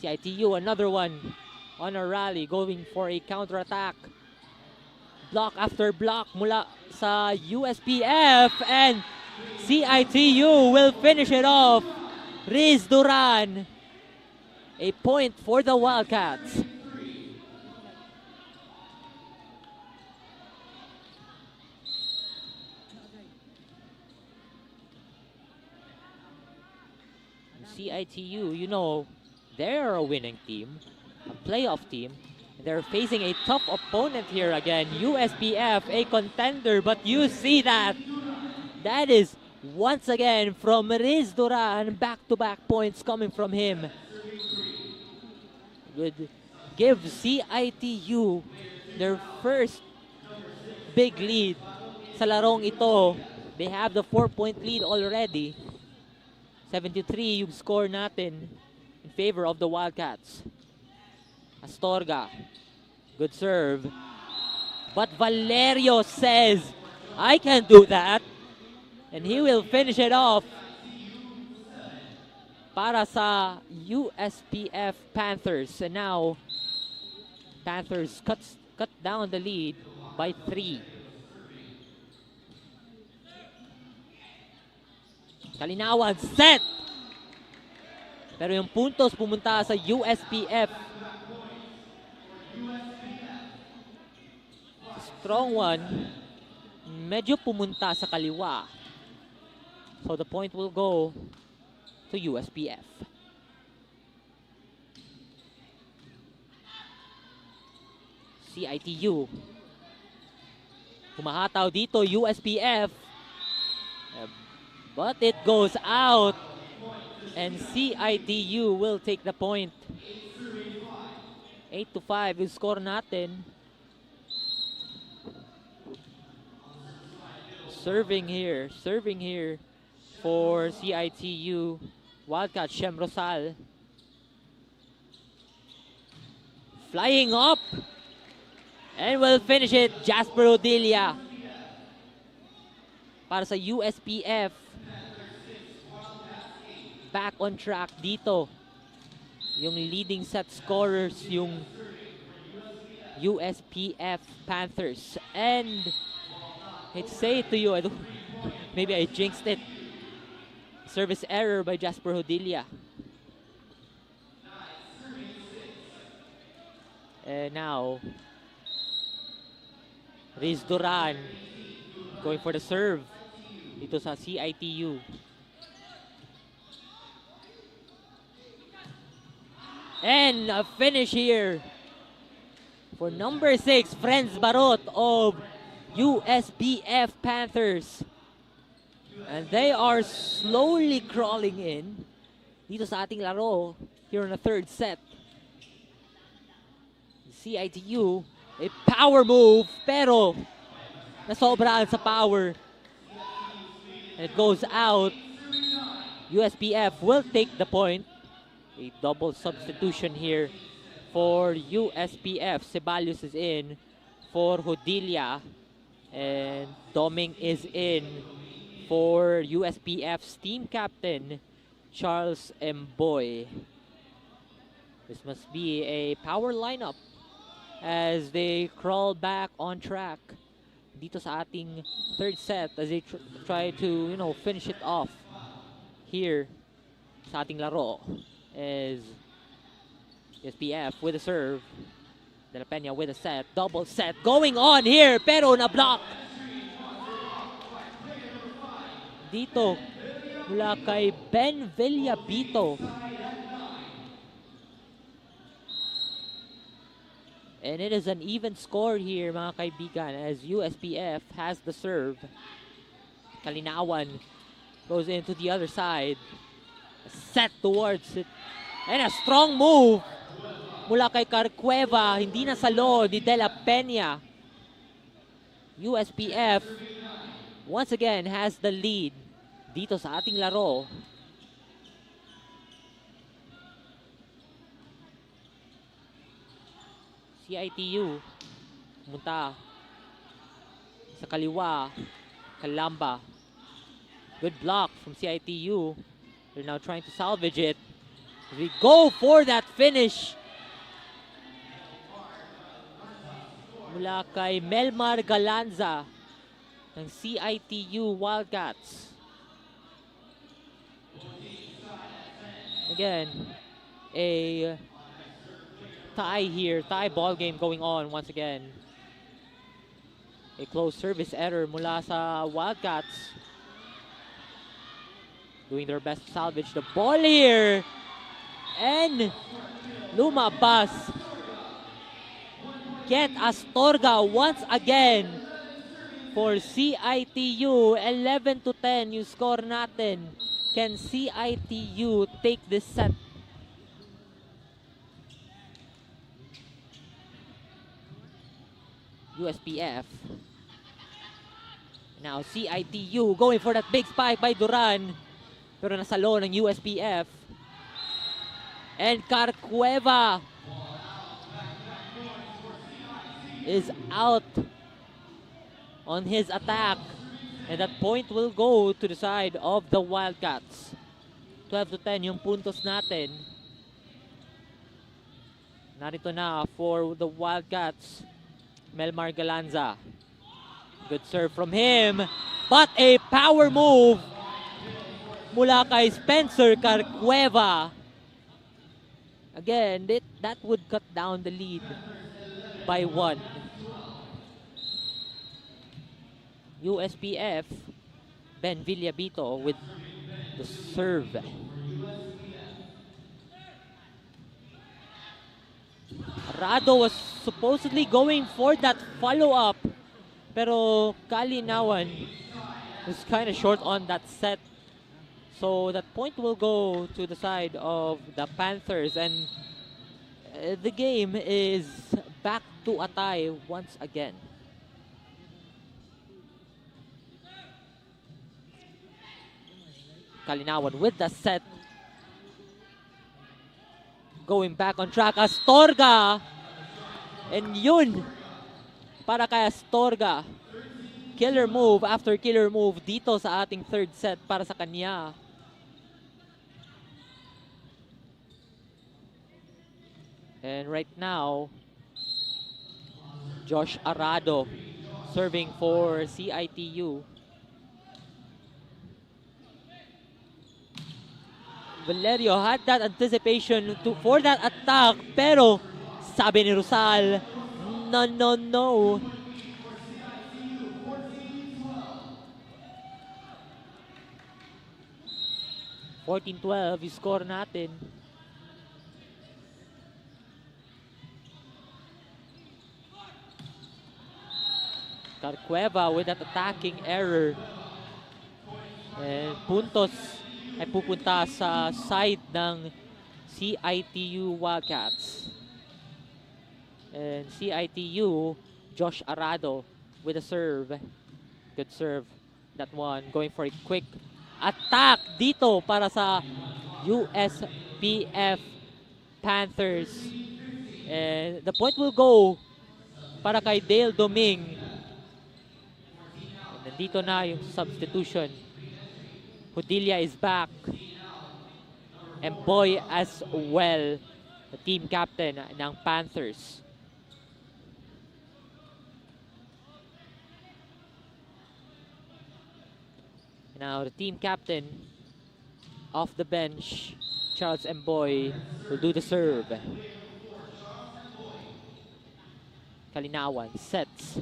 CIT-U, another one on a rally, going for a counter-attack. Block after block mula sa USPF, and CIT-U will finish it off. Riz Duran, a point for the Wildcats. CIT-U, you know, they're a winning team, a playoff team. They're facing a tough opponent here again. USPF, a contender, but you see that. That is Once again from Riz Duran, back-to-back points coming from him. Would give CIT-U their first big lead sa larong ito. They have the 4-point lead already. 73 yung score natin in favor of the Wildcats. Astorga, good serve. But Valerio says, I can do that. And he will finish it off para sa USPF Panthers. And now, Panthers cut down the lead by 3. Kalinawan, set! Pero yung puntos pumunta sa USPF. Strong one, medyo pumunta sa kaliwa. So the point will go to USPF. CIT-U. Humahataw dito, USPF. But it goes out. And CIT-U will take the point. 8-5 yung score natin. Serving here for CIT-U. Wildcat, Shem Rosal. Flying up. And will finish it, Jasper Odilia. Para sa USPF. Back on track dito. Yung leading set scorers, yung USPF Panthers. And I hate to say it to you, maybe I jinxed it. Service error by Jasper Odilia. And now, Riz Duran going for the serve dito sa CIT-U. And a finish here for number 6, Friends Barot of USPF Panthers. And they are slowly crawling in dito sa ating laro here in the third set. CIT-U, a power move, pero nasobrahan sa power. And it goes out. USPF will take the point. A double substitution here for USPF. Ceballos is in for Hodilia. And Doming is in for USPF's team captain, Charles Mboy. This must be a power lineup as they crawl back on track dito sa ating third set as they try to, finish it off here sa ating laro. As USPF with a serve. De La Peña with a set. Double set going on here. Pero na-block. Dito. Mula kay Ben Villabito. And it is an even score here, mga kaibigan, as USPF has the serve. Kalinawan goes into the other side. Set towards it. And a strong move mula kay Carcueva. Hindi na salo ni De La Peña. USPF once again has the lead dito sa ating laro. CIT-U pumunta sa kaliwa. Kalamba. Good block from CIT-U. They're now trying to salvage it. We go for that finish. Mula kay Melmar Galanza ng CIT-U Wildcats. Again, a tie here. Tie ball game going on once again. A close service error mula sa Wildcats. Doing their best to salvage the ball here. And lumabas. Get Astorga once again for CIT-U. 11-10 yung score natin. Can CIT-U take this set? USPF. Now CIT-U going for that big spike by Duran. Pero nasa low ng USPF. And Carcueva is out on his attack. And that point will go to the side of the Wildcats. 12-10 yung puntos natin. Narito na for the Wildcats. Melmar Galanza. Good serve from him. But a power move mula kay Spencer Carcueva. Again, that would cut down the lead by 1. USPF, Ben Villabito with the serve. Rado was supposedly going for that follow-up, pero Kalinawan was kind of short on that set. So that point will go to the side of the Panthers, and the game is back to a tie once again. Kalinawan with the set. Going back on track, Astorga. And yun, para kay Astorga. Killer move after killer move dito sa ating third set para sa kanya. And right now, Josh Arado serving for CIT-U. Valerio had that anticipation for that attack, pero sabi ni Rosal, no. 14-12 yung score natin. Carcueva with that attacking error. And puntos ay pupunta sa side ng CIT-U Wildcats. And CIT-U, Josh Arado with a serve. Good serve. That one going for a quick attack dito para sa USPF Panthers. And the point will go para kay Dale Doming. And nandito na yung substitution. Padilla is back. And Boy as well, the team captain ng Panthers. Now the team captain off the bench, Charles Mboy, will do the serve. Kalinawan sets.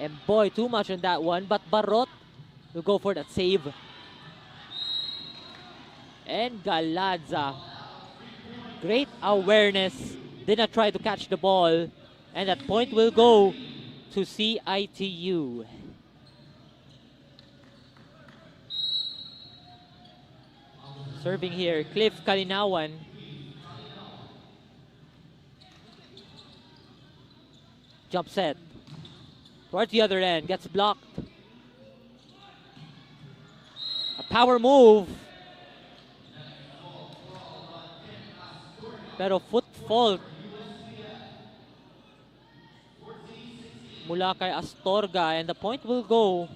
Mboy too much on that one, but Barot will go for that save. And Galadza, great awareness, did not try to catch the ball, and that point will go to CIT-U. Serving here, Cliff Kalinawan. Jump set. Towards the other end, gets blocked. A power move. Pero foot fault mula kay Astorga, and the point will go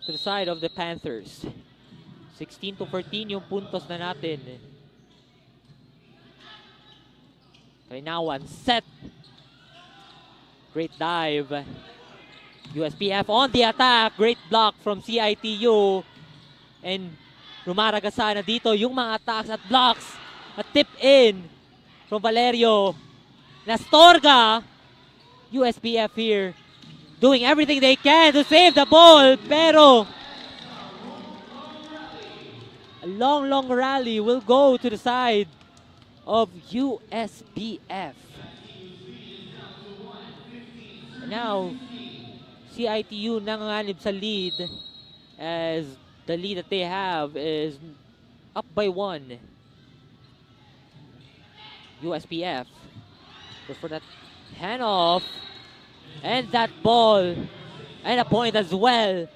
to the side of the Panthers. 16-14 yung puntos na natin. Kalinawan set. Great dive. USPF on the attack. Great block from CIT-U. And rumaragasa na dito yung mga attacks at blocks. A tip in from Valerio. Astorga. USPF here doing everything they can to save the ball. Pero a long rally will go to the side of USPF. And now, CIT-U nanganganib sa lead as the lead that they have is up by 1. USPF goes for that handoff, and that ball and a point as well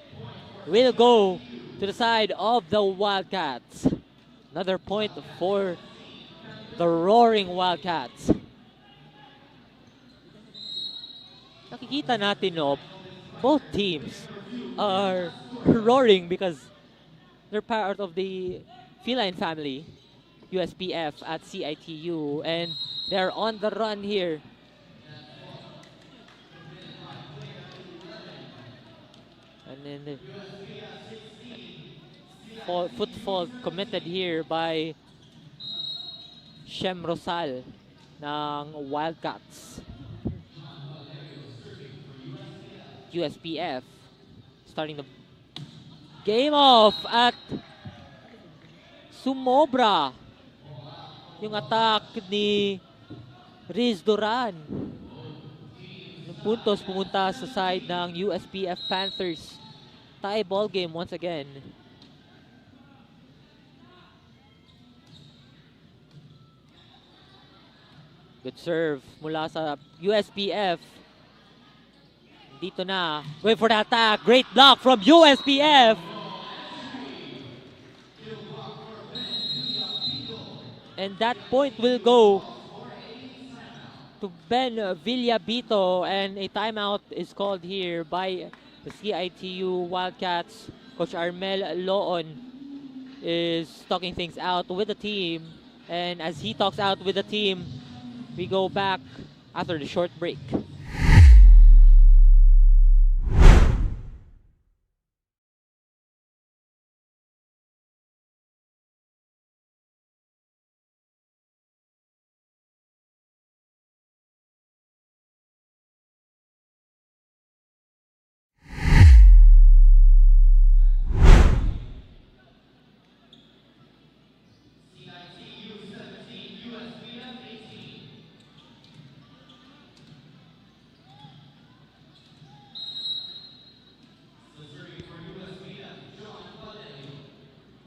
will go to the side of the Wildcats. Another point for the Roaring Wildcats. Nakikita natin, no, both teams are roaring because they're part of the feline family, USPF at CIT-U, and they're on the run here. And then the footfall committed here by Shem Rosal ng Wildcats. USPF starting the game off at sumobra yung attack ni Riz Duran. Yung puntos pumunta sa side ng USPF Panthers. Tie ball game once again. Good serve mula sa USPF. Dito na. Going for the attack. Great block from USPF. And that point will go to Ben Villabito, and a timeout is called here by the CIT-U Wildcats. Coach Armel Loon is talking things out with the team, and as he talks out with the team, we go back after the short break.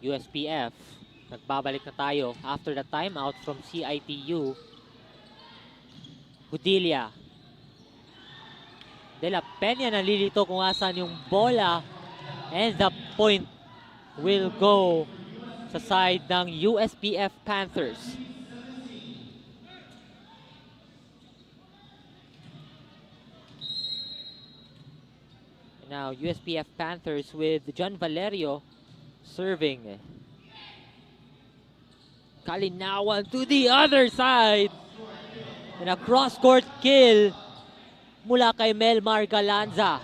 USPF, nagbabalik na tayo after the timeout from CIT-U. Gudilia. De La Peña nalilito kung asan yung bola, and the point will go sa side ng USPF Panthers. Now USPF Panthers with John Valerio serving. Kalinawan to the other side. And a cross-court kill mula kay Melmar Galanza.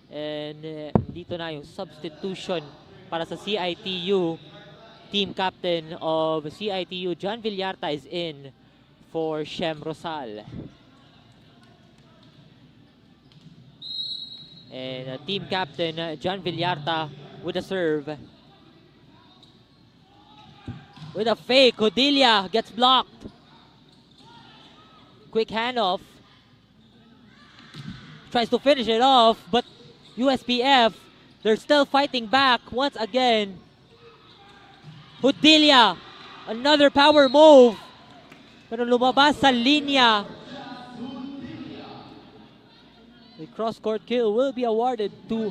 And dito na yung substitution para sa CIT-U. Team captain of CIT-U, John Villarta, is in for Shem Rosal. And team captain John Villarta with a serve. With a fake, Codilia gets blocked. Quick handoff. Tries to finish it off, but USPF, they're still fighting back once again. Codilia, another power move. Pero lumabas sa linya. The cross-court kill will be awarded to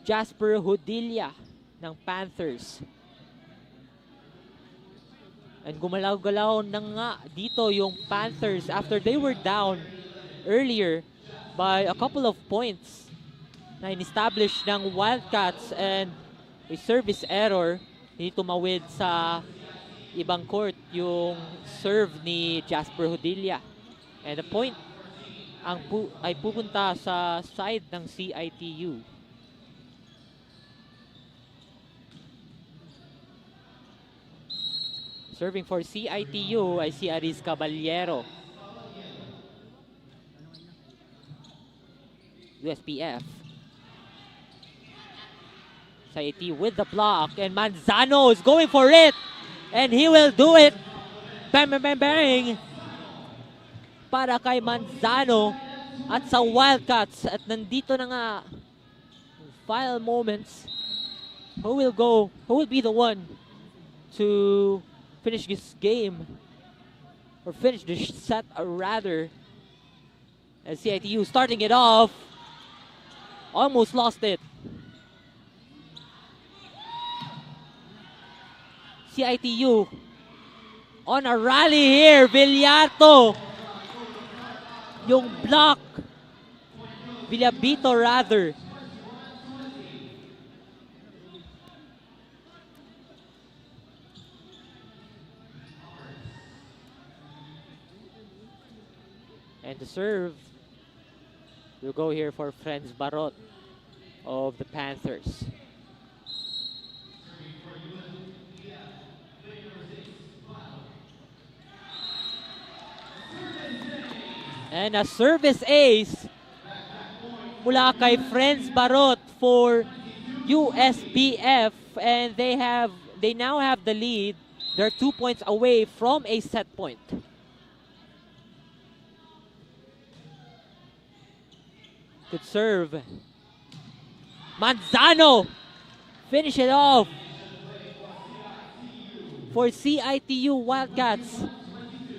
Jasper Hodilia ng Panthers. And gumalaw-galaw na nga dito yung Panthers after they were down earlier by a couple of points na in-establish ng Wildcats, and a service error. Hindi tumawid sa ibang court yung serve ni Jasper Hodilia. And the point ay pupunta sa side ng CIT-U. Serving for CIT-U ay si Aris Caballero. USPF. CIT with the block, and Manzano is going for it, and he will do it. bang, bang, bang, bang! Para kay Manzano at sa Wildcats. At nandito na nga, final moments. Who will be the one to finish this game? Or finish this set rather. As CIT-U starting it off. Almost lost it. CIT-U on a rally here. Villato. Yung block. Villabito rather. And the serve will go here for Friends Barot of the Panthers. And a service ace mula kay Friends Barot for USPF, and they now have the lead. They're 2 points away from a set point. Good serve. Manzano finish it off for CIT-U Wildcats.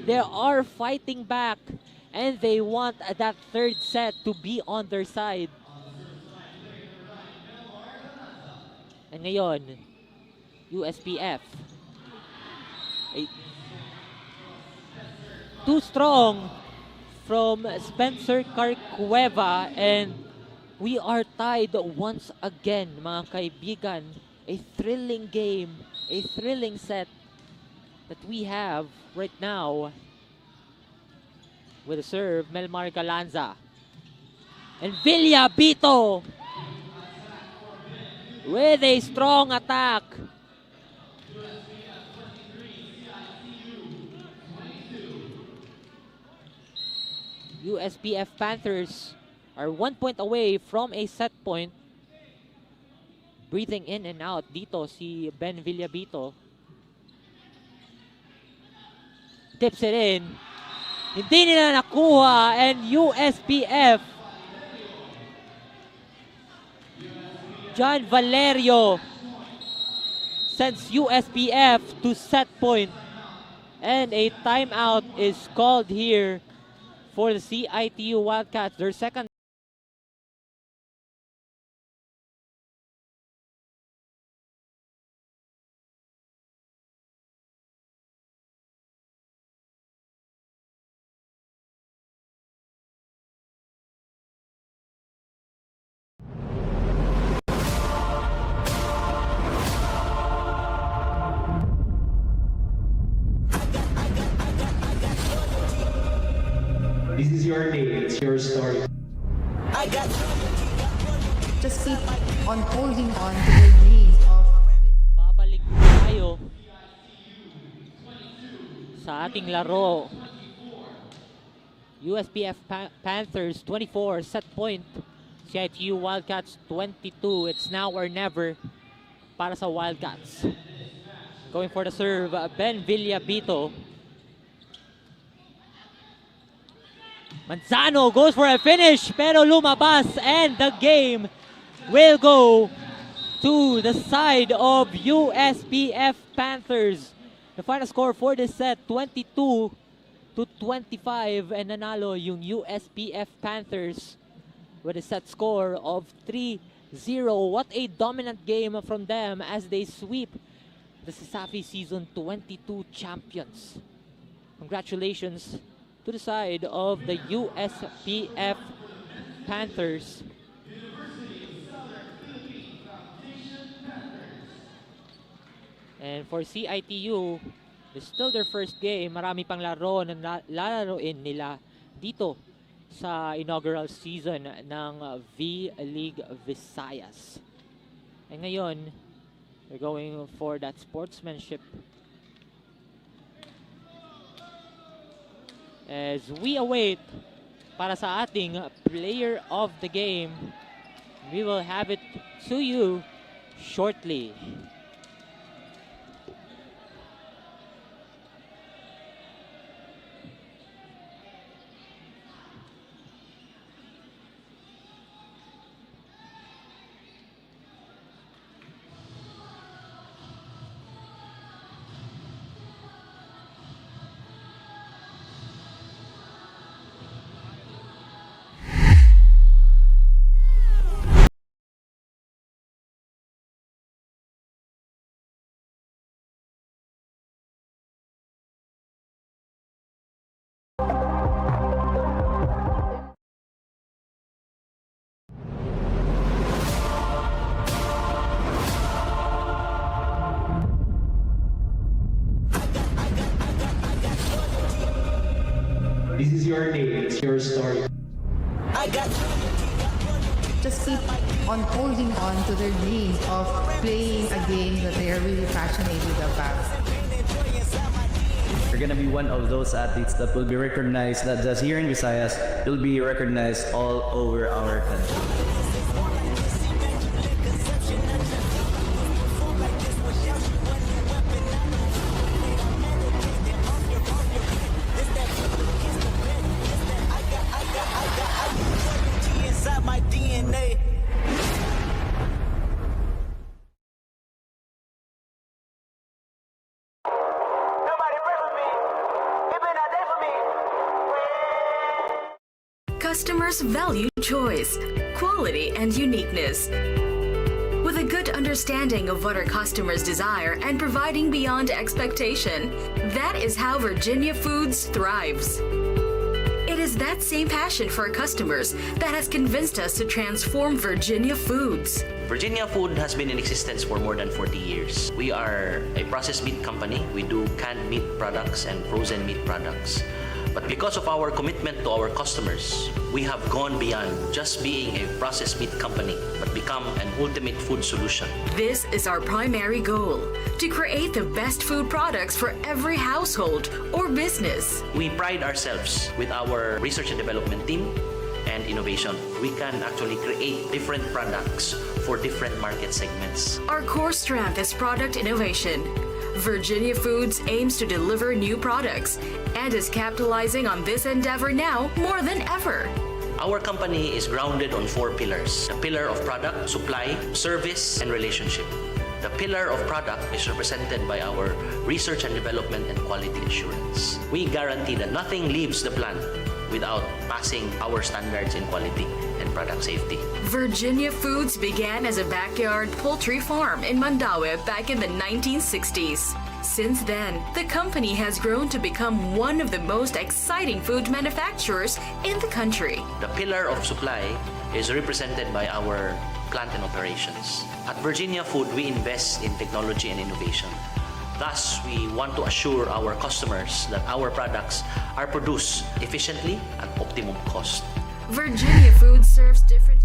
They are fighting back and they want that third set to be on their side. And ngayon, USPF. Too strong from Spencer Carcueva, and we are tied once again, mga kaibigan. A thrilling game, a thrilling set that we have right now. With a serve, Melmar Galanza. And Villabito with a strong attack. USPF Panthers are 1 point away from a set point. Breathing in and out dito si Ben Villabito. Tips it in. Hindi nila nakuha, and USPF. John Valerio sends USPF to set point. And a timeout is called here for the CIT-U Wildcats. Their second. This is your day, it's your story. Just keep on holding on to their dreams of Babalik tayo sa ating laro. USPF Panthers 24 set point. CIT-U Wildcats 22. It's now or never para sa Wildcats. Going for the serve, Ben Villabito. Manzano goes for a finish, pero lumabas, and the game will go to the side of USPF Panthers. The final score for this set, 22-25, and nanalo yung USPF Panthers with a set score of 3-0. What a dominant game from them as they sweep the Sasafi Season 22 champions. Congratulations to the side of the USPF Panthers. And for CIT-U, it's still their first game. Marami pang laro na lalaroin nila dito sa inaugural season ng V-League Visayas. And ngayon, we're going for that sportsmanship as we await para sa ating player of the game. We will have it to you shortly. This is your day, it's your story. Just keep on holding on to their dreams of playing a game that they are really passionate about. You're gonna be one of those athletes that will be recognized not just here in Visayas, you'll be recognized all over our country. Inside my DNA. Nobody pray for me. It been a day for me. Customers value choice, quality, and uniqueness. With a good understanding of what our customers desire and providing beyond expectation, that is how Virginia Foods thrives. It is that same passion for our customers that has convinced us to transform Virginia Foods. Virginia Food has been in existence for more than 40 years. We are a processed meat company. We do canned meat products and frozen meat products. But because of our commitment to our customers, we have gone beyond just being a processed meat company, but become an ultimate food solution. This is our primary goal, to create the best food products for every household or business. We pride ourselves with our research and development team and innovation. We can actually create different products for different market segments. Our core strength is product innovation. Virginia Foods aims to deliver new products and is capitalizing on this endeavor now more than ever. Our company is grounded on 4 pillars. The pillar of product, supply, service, and relationship. The pillar of product is represented by our research and development and quality assurance. We guarantee that nothing leaves the plant without passing our standards in quality and product safety. Virginia Foods began as a backyard poultry farm in Mandaue back in the 1960s. Since then, the company has grown to become one of the most exciting food manufacturers in the country. The pillar of supply is represented by our plant and operations. At Virginia Food, we invest in technology and innovation. Thus, we want to assure our customers that our products are produced efficiently at optimum cost. Virginia Foods serves different